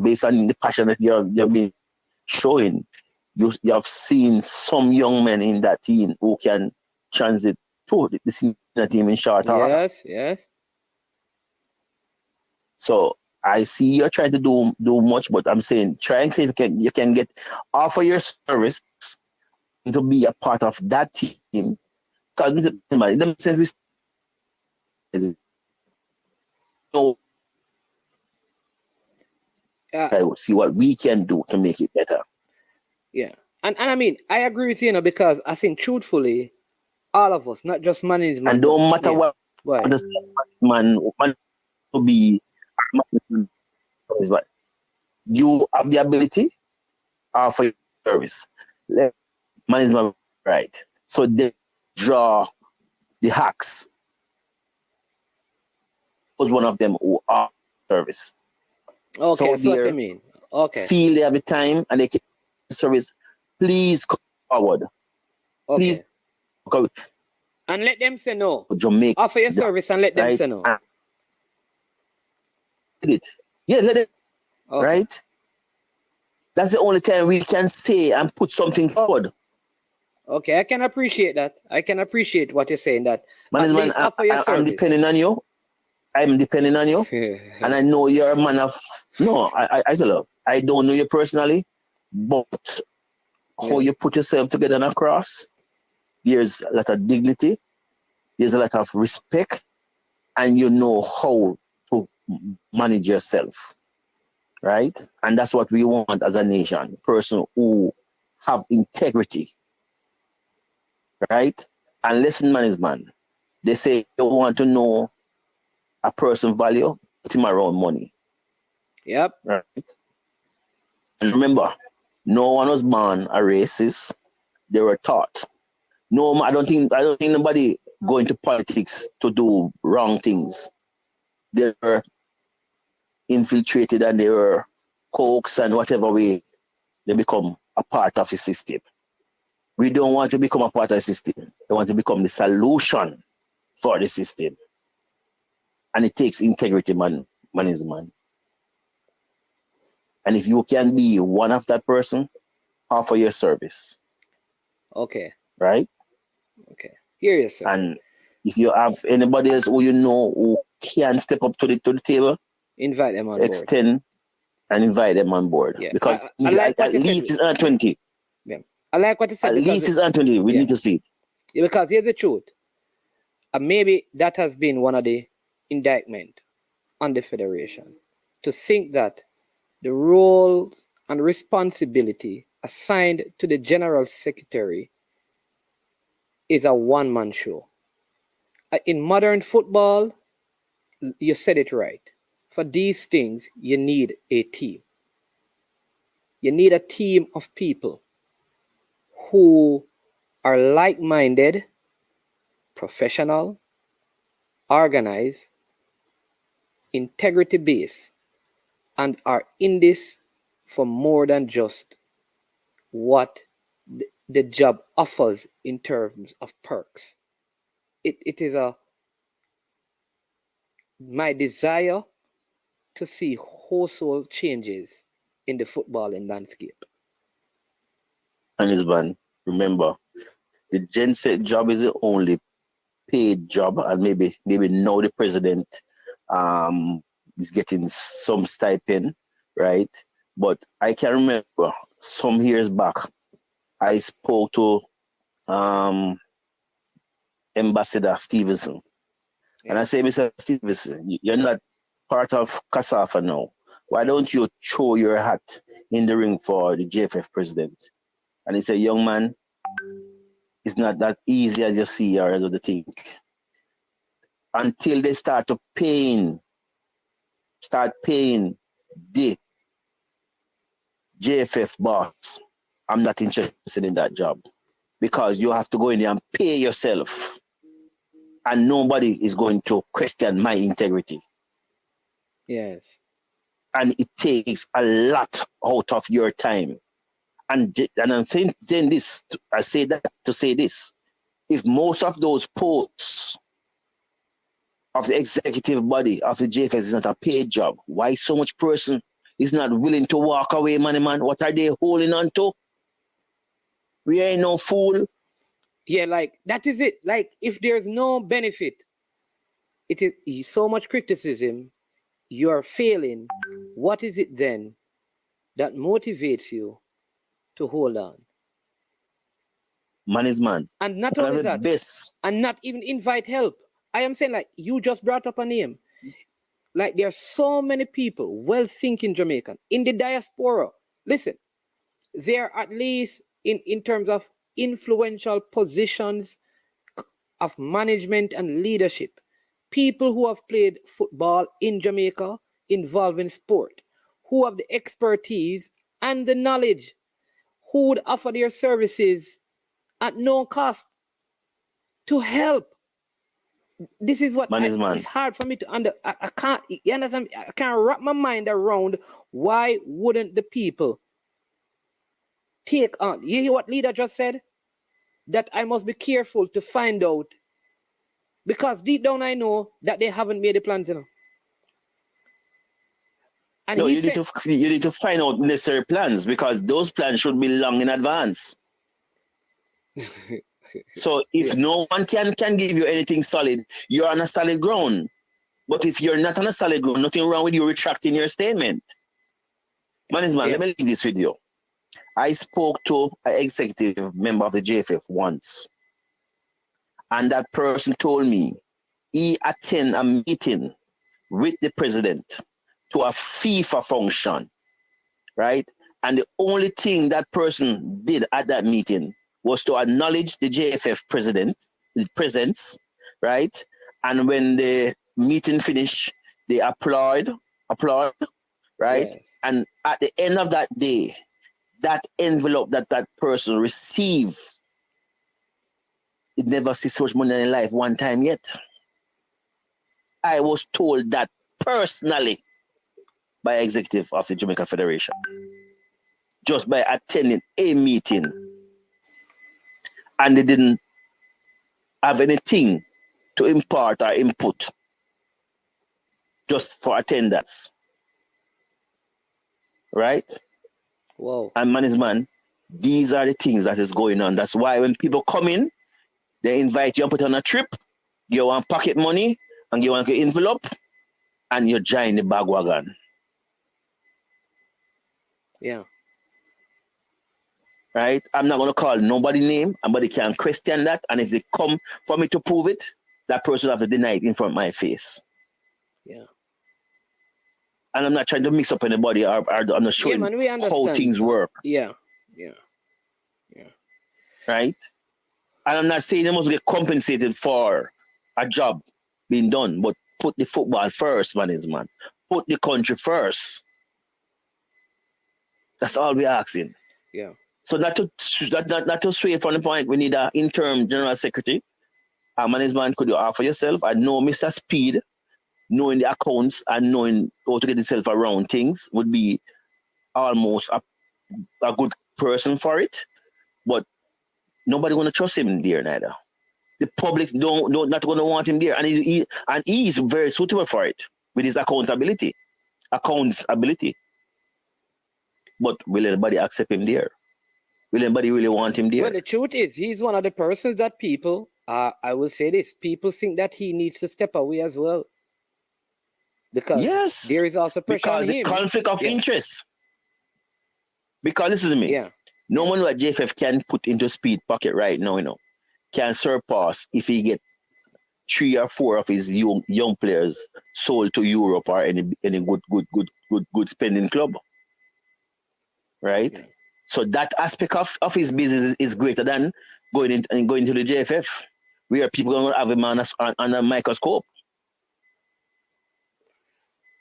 based on the passion that you've been showing, you have seen some young men in that team who can transit to the senior team in short order. Yes. So I see you're trying to do much, but I'm saying try and see if you can get offer your service to be a part of that team. Because know, see what we can do to make it better. Yeah. And I mean, I agree with you, because I think truthfully, all of us, not just management. And don't matter what man to be, you have the ability for your service. Let management right. So they draw the hacks. Was one of them who are service. Okay, so that's what I mean. Okay. Feel they have the time and they can service. Please come forward. Okay. Please. And let them say no. Jamaica. Offer your service and let them say no. Yeah, let it. Okay. Right? That's the only time we can say and put something forward. Okay, I can appreciate that. I can appreciate what you're saying. That management, I'm depending on you. I'm depending on you. And I know you're a man of... No, I tell you, I don't know you personally, but how you put yourself together and across, there's a lot of dignity, there's a lot of respect, and you know how to manage yourself, right? And that's what we want as a nation, person who have integrity, right? And listen, management, they say you want to know a person value, put him around money. Yep. Right. And remember, no one was born a racist. They were taught. No, I don't think nobody go into politics to do wrong things. They were infiltrated and they were coaxed, and whatever way they become a part of the system. We don't want to become a part of the system. We want to become the solution for the system. And it takes integrity, management. And if you can be one of that person, offer your service. Okay. Right? Okay. Here you, sir. And if you have anybody else who you know who can step up to the table, invite them on board. And invite them on board. Yeah. Because I like at least it's on 20. Yeah. I like what you said. At least it's on 20. We need to see it. Yeah, because here's the truth. And maybe that has been one of the indictment on the Federation, to think that the role and responsibility assigned to the General Secretary is a one-man show. In modern football, you said it right. For these things, you need a team. You need a team of people who are like-minded, professional, organized, integrity-based, and are in this for more than just what the job offers in terms of perks. It is my desire to see wholesale changes in the footballing landscape. And Isban, remember, the Gen Set job is the only paid job, and maybe now the president is getting some stipend, right? But I can remember some years back, I spoke to Ambassador Stevenson. Yeah. And I say, Mr. Stevenson, you're not part of CASAFA now. Why don't you throw your hat in the ring for the JFF president? And he said, young man, it's not that easy as you see or as you think. Until they start paying the JFF boss, I'm not interested in that job, because you have to go in there and pay yourself, and nobody is going to question my integrity. Yes. And it takes a lot out of your time. And I'm saying this, I say that to say this. If most of those posts of the executive body of the JFS is not a paid job, why so much person is not willing to walk away, man? What are they holding on to? We ain't no fool. Yeah, like, that is it. Like, if there's no benefit, it is so much criticism, you're failing. What is it then that motivates you to hold on? Man is man. And not only that, and not even invite help. I am saying, like, you just brought up a name. Like there are so many people, well-thinking Jamaican in the diaspora. Listen, they're at least in terms of influential positions of management and leadership. People who have played football in Jamaica, involved in sport, who have the expertise and the knowledge, who would offer their services at no cost to help. This is what it's hard for me to I can't, you understand? I can't wrap my mind around why wouldn't the people take on. You hear what leader just said? That I must be careful to find out, because deep down I know that they haven't made the plans, you know. And no, you need to find out necessary plans, because those plans should be long in advance. So if no one can give you anything solid, you're on a solid ground. But if you're not on a solid ground, nothing wrong with you retracting your statement. Man, let me leave this with you. I spoke to an executive member of the JFF once, and that person told me he attended a meeting with the president to a FIFA function, right? And the only thing that person did at that meeting was to acknowledge the JFF presence, right? And when the meeting finished, they applaud, right? Yes. And at the end of that day, that envelope that person received, it never sees so much money in life one time yet. I was told that personally by executive of the Jamaica Federation, just by attending a meeting, and they didn't have anything to impart or input, just for attendance, right? Wow. And man, these are the things that is going on. That's why when people come in, they invite you and put on a trip, you want pocket money, and you want an envelope, and you join the bagwagon. Yeah. Right? I'm not going to call nobody's name, and nobody can question that. And if they come for me to prove it, that person have to deny it in front of my face. Yeah. And I'm not trying to mix up anybody, or I'm not showing how things work. Yeah. Right? And I'm not saying they must get compensated for a job being done, but put the football first, man. Put the country first. That's all we're asking. Yeah. So not to sway from the point, we need an interim general secretary. Management, could you offer yourself? I know Mr. Speed, knowing the accounts and knowing how to get himself around things would be almost a good person for it. But nobody gonna trust him there neither. The public don't not gonna want him there, and he is very suitable for it with his accounts ability. But will anybody accept him there? Will anybody really want him there? Well, the truth is, he's one of the persons that people, I will say this, people think that he needs to step away as well. Because there is also pressure on him. Because the conflict of interest. Because listen to me. Yeah. No one like JFF can put into Speed pocket right now, can surpass if he get 3 or 4 of his young players sold to Europe or any good spending club. Right? Yeah. So that aspect of his business is greater than going into the JFF, where people are going to have him on a microscope.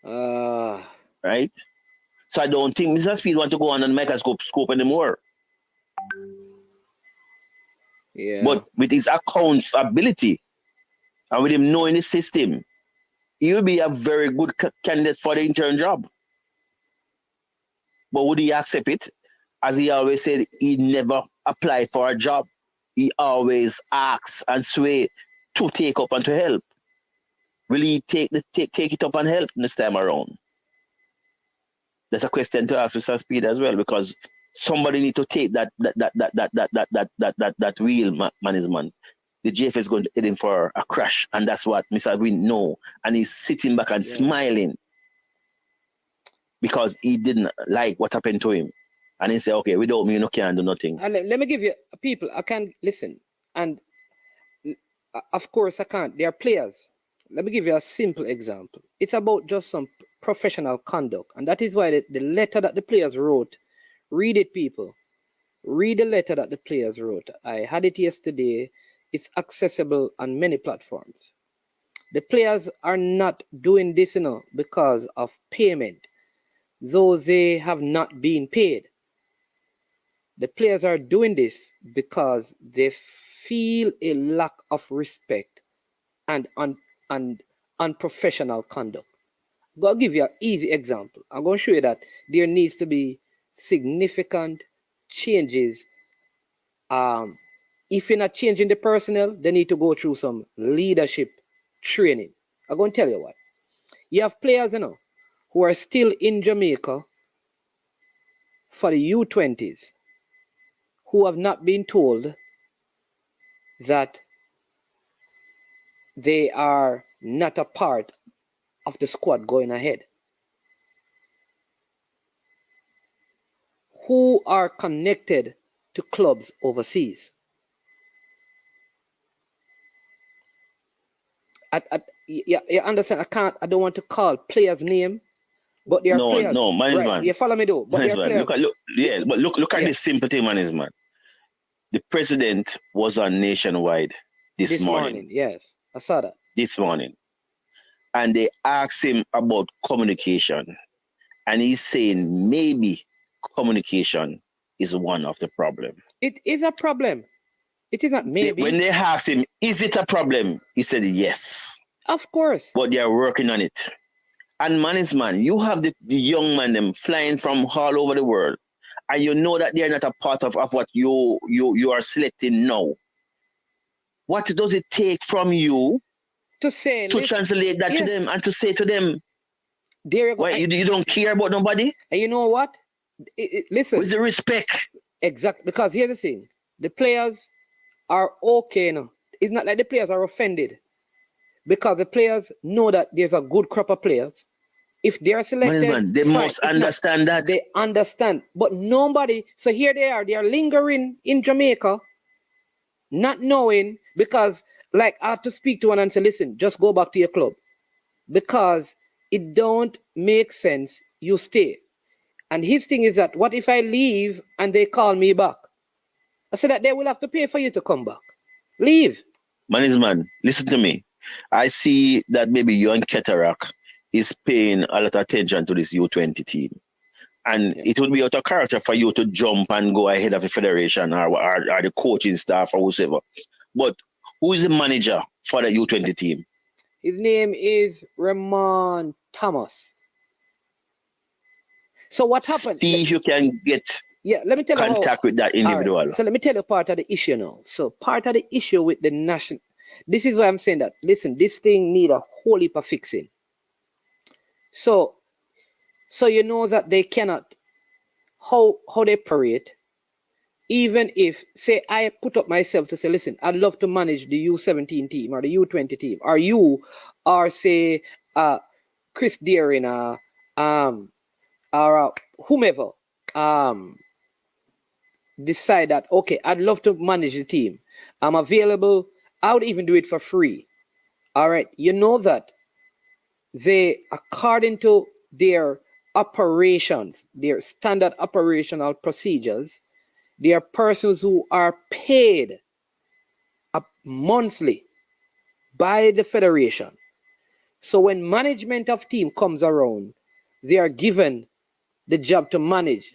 Right? So I don't think Mr. Speed want to go on a microscope anymore. Yeah. But with his accounts ability and with him knowing the system, he will be a very good candidate for the intern job. But would he accept it? As he always said, he never applied for a job. He always asks and sway to take up and to help. Will he take it up and help this time around? That's a question to ask Mr. Speed as well, because somebody need to take that wheel management. The JF is going to head in for a crash, and that's what Mr. Green know. And he's sitting back and smiling because he didn't like what happened to him. And he said, okay, without me, you can't do nothing. And let me give you people, I can listen. And of course I can't. They are players. Let me give you a simple example. It's about just some professional conduct. And that is why the letter that the players wrote, read it, people. Read the letter that the players wrote. I had it yesterday. It's accessible on many platforms. The players are not doing this, because of payment, though they have not been paid. The players are doing this because they feel a lack of respect and unprofessional conduct. I'm going to give you an easy example. I'm going to show you that there needs to be significant changes. If you're not changing the personnel, they need to go through some leadership training. I'm going to tell you what. You have players, who are still in Jamaica for the U20s, who have not been told that they are not a part of the squad going ahead, who are connected to clubs overseas. You understand? I don't want to call players' name, but they are players. No, management. Right? You follow me, though? But they are players. Look at this simple thing, management. The president was on Nationwide this morning. Yes, I saw that. This morning. And they asked him about communication. And he's saying maybe communication is one of the problem. It is a problem. It is not maybe. When they asked him, is it a problem? He said yes. Of course. But they are working on it. And management, you have the young man them flying from all over the world. And you know that they're not a part of what you are selecting now. What does it take from you to translate that to them and to say to them, there you go. You don't care about nobody? And you know what? Listen. With the respect. Exactly. Because here's the thing. The players are okay now. It's not like the players are offended. Because the players know that there's a good crop of players. If they are selected, they must understand that. They understand. But nobody, so here they are lingering in Jamaica, not knowing, because like I have to speak to one and say, listen, just go back to your club. Because it don't make sense, you stay. And his thing is that, what if I leave and they call me back? I said that they will have to pay for you to come back. Leave. Management, listen to me. I see that maybe you and Ketterak is paying a lot of attention to this U20 team. And it would be out of character for you to jump and go ahead of the federation or the coaching staff or whoever. But who is the manager for the U20 team? His name is Ramon Thomas. So what happened? See if you can get let me tell contact with that individual. Right. So let me tell you part of the issue now. So part of the issue with the national, this is why I'm saying that, listen, this thing need a whole heap of fixing. So you know that they cannot, how they operate, even if, say, I put up myself to say, listen, I'd love to manage the U17 team or the U20 team, or you, or say, Chris Deering, or whomever, decide that, okay, I'd love to manage the team. I'm available. I would even do it for free. All right. You know that they, according to their operations, their standard operational procedures, they are persons who are paid monthly by the federation. So when management of team comes around, they are given the job to manage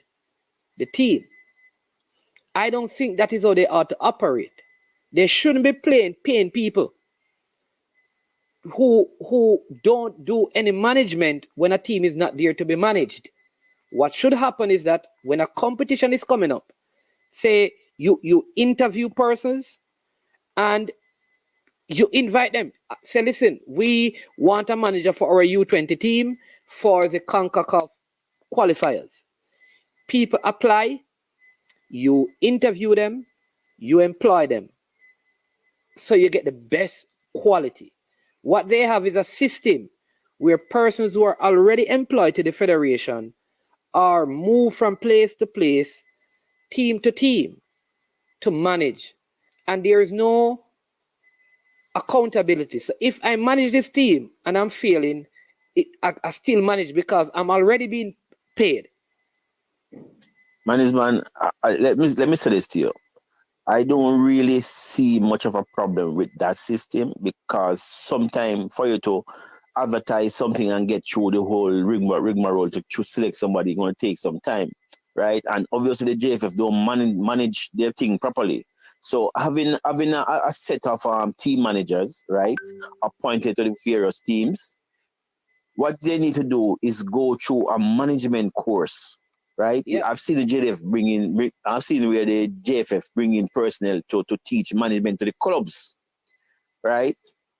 the team. I don't think that is how they ought to operate. They shouldn't be paying people who don't do any management when a team is not there to be managed. What should happen is that when a competition is coming up, say you interview persons and you invite them. Say, listen, we want a manager for our U20 team for the CONCACAF qualifiers. People apply, you interview them, you employ them. So you get the best quality. What they have is a system where persons who are already employed to the federation are moved from place to place, team to team, to manage. And there is no accountability. So if I manage this team and I'm failing, I still manage because I'm already being paid. Management, let me say this to you. I don't really see much of a problem with that system because sometimes for you to advertise something and get through the whole rigmarole to select somebody, going to take some time, right? And obviously the JFF don't manage their thing properly. So having a set of team managers, right, appointed to the various teams, what they need to do is go through a management course, right? Yeah. I've seen the I've seen where the JFF bring in personnel to teach management to the clubs, right?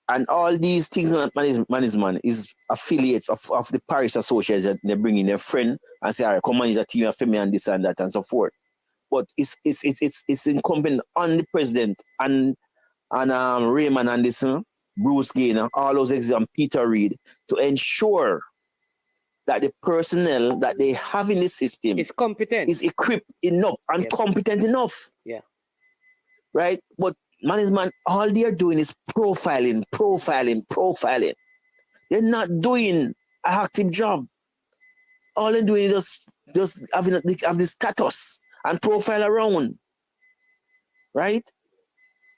And all these things in management is affiliates of the parish associates that they bring in their friend and say, all right, come manage a team for me and this and that and so forth. But it's incumbent on the president and Raymond Anderson, Bruce Gaynor, all those exams, Peter Reid, to ensure that the personnel that they have in the system is competent, is equipped enough and competent enough. Yeah. Right? But management, all they are doing is profiling. They're not doing an active job. All they're doing is just have the status and profile around. Right?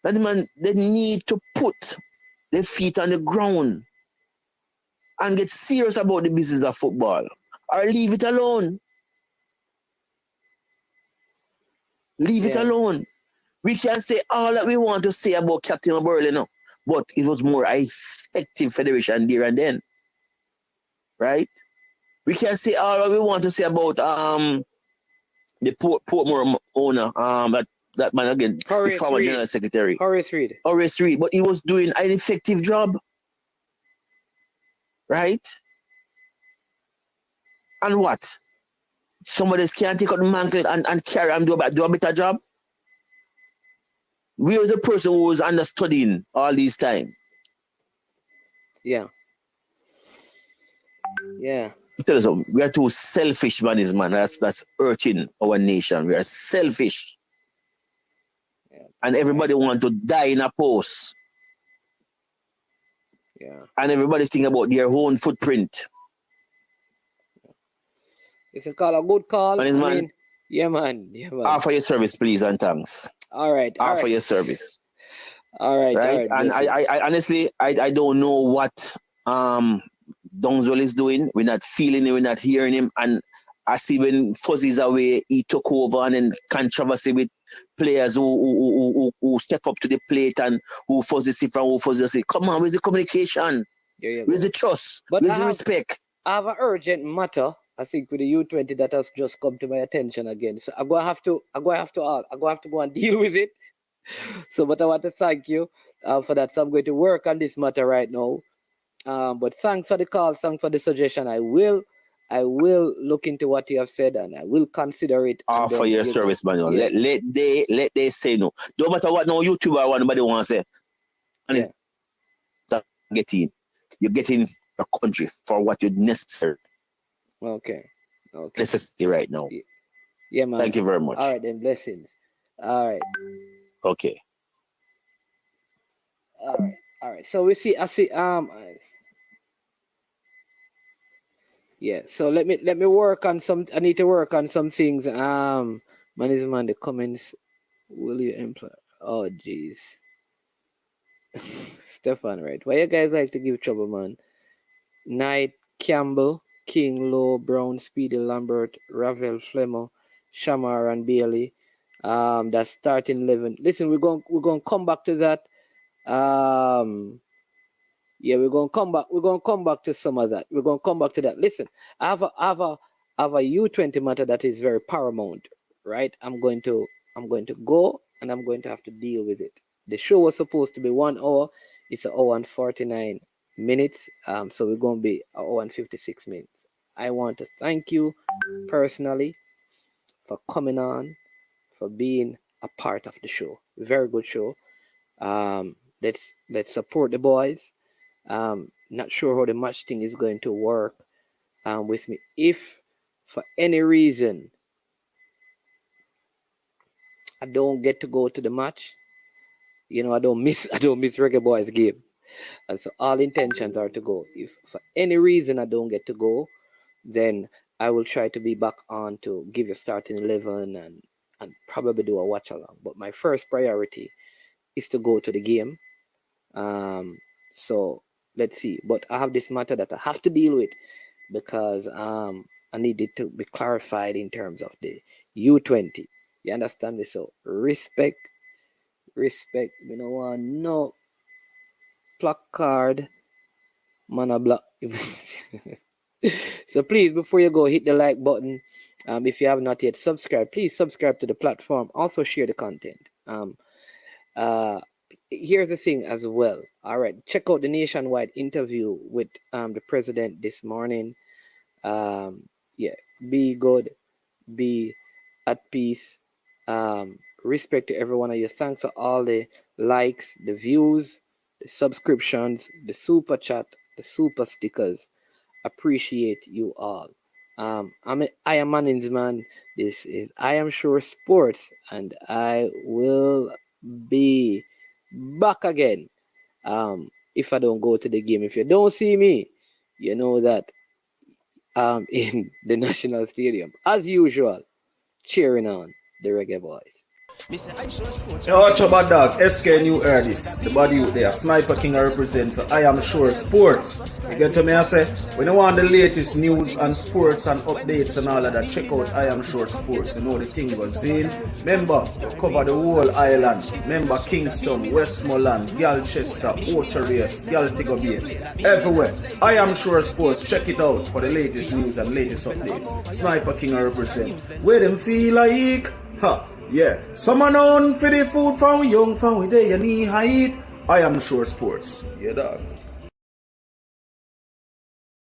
Management, they need to put their feet on the ground and get serious about the business of football, or leave it alone. Leave it alone. We can say all that we want to say about Captain O'Burley now, but it was more effective federation there and then, right? We can say all that we want to say about the Portmore owner, that man again, the former general secretary, Horace Reid, but he was doing an effective job, right? And what? Somebody else can't take out the mantle and carry and do a better job? We was the person who was understudying all these time. Yeah. Tell us something. We are too selfish, man. That's hurting our nation. We are selfish. And everybody want to die in a post. Yeah. And everybody's thinking about their own footprint. It's a good call. Man. Yeah, man. Offer your service, please, and thanks. All right. Offer your service. All right. And I honestly, I don't know what Dongzol is doing. We're not feeling him, we're not hearing him. And I see when Fuzzy's away, he took over, and then controversy with players who step up to the plate and who Fuzzy see from who Fuzzy say, come on, where's the communication? Where's the trust? Where's the respect? I have an urgent matter, I think, with the U20 that has just come to my attention again. So I'm gonna have to go and deal with it. So, but I want to thank you for that. So I'm going to work on this matter right now. But thanks for the call, thanks for the suggestion. I will look into what you have said and I will consider it. Offer your service, man. Yes. Let they say no. Don't matter what no YouTuber or anybody want to say. And you're getting a country for what you necessary. Okay. Necessity right now. Yeah, man. Thank you very much. All right, then blessings. All right. Okay. All right. So I see. Yeah. So let me work on some. I need to work on some things. Management, the comments. Will you employ? Oh, jeez. Stefan, right? Why you guys like to give trouble, man? Knight, Campbell, King, Lowe, Brown, Speedy, Lambert, Ravel, Flemmo, Shamar, and Bailey. That's starting 11. Listen, we're going to come back to that. Yeah, we're going to come back. We're going to come back to some of that. We're going to come back to that. Listen, I have a U20 matter that is very paramount, right? I'm going to go and I'm going to have to deal with it. The show was supposed to be 1 hour. It's an hour and 49 minutes. So we're going to be an hour and 56 minutes. I want to thank you personally for coming on, for being a part of the show. Very good show. Let's support the boys. Not sure how the match thing is going to work with me. If for any reason I don't get to go to the match, I don't miss Reggae Boys game. And so all intentions are to go. If for any reason I don't get to go, then I will try to be back on to give you starting 11 and probably do a watch along. But my first priority is to go to the game. So let's see. But I have this matter that I have to deal with because I need it to be clarified in terms of the U20. You understand me? So respect. You know what? No placard. Man, a block. So please, before you go, hit the like button. If you have not yet subscribed, please subscribe to the platform. Also share the content. Here's the thing as well. All right, check out the nationwide interview with the president this morning. Yeah, be good, be at peace. Respect to every one of you. Thanks for all the likes, the views, the subscriptions, the super chat, the super stickers. Appreciate you all. I am Manning's man. This is I Am Sure Sports, and I will be back again. If I don't go to the game, if you don't see me, you know that in the National Stadium, as usual, cheering on the Reggae Boys. Yo, watch your bad dog, SK New heard this. The body out there, Sniper King I represent for I Am Sure Sports. You get to me, I say, when you want the latest news and sports and updates and all of that, check out I Am Sure Sports. You know the thing goes in. Remember, cover the whole island. Remember Kingston, Westmoreland, Galchester, Ocho-Race, Galtigo Bay. Everywhere. I Am Sure Sports. Check it out for the latest news and latest updates. Sniper King I represent. Where them feel like? Ha. Yeah, someone on for the food from young, from where they knee height. I Am Sure Sports. Yeah, dog.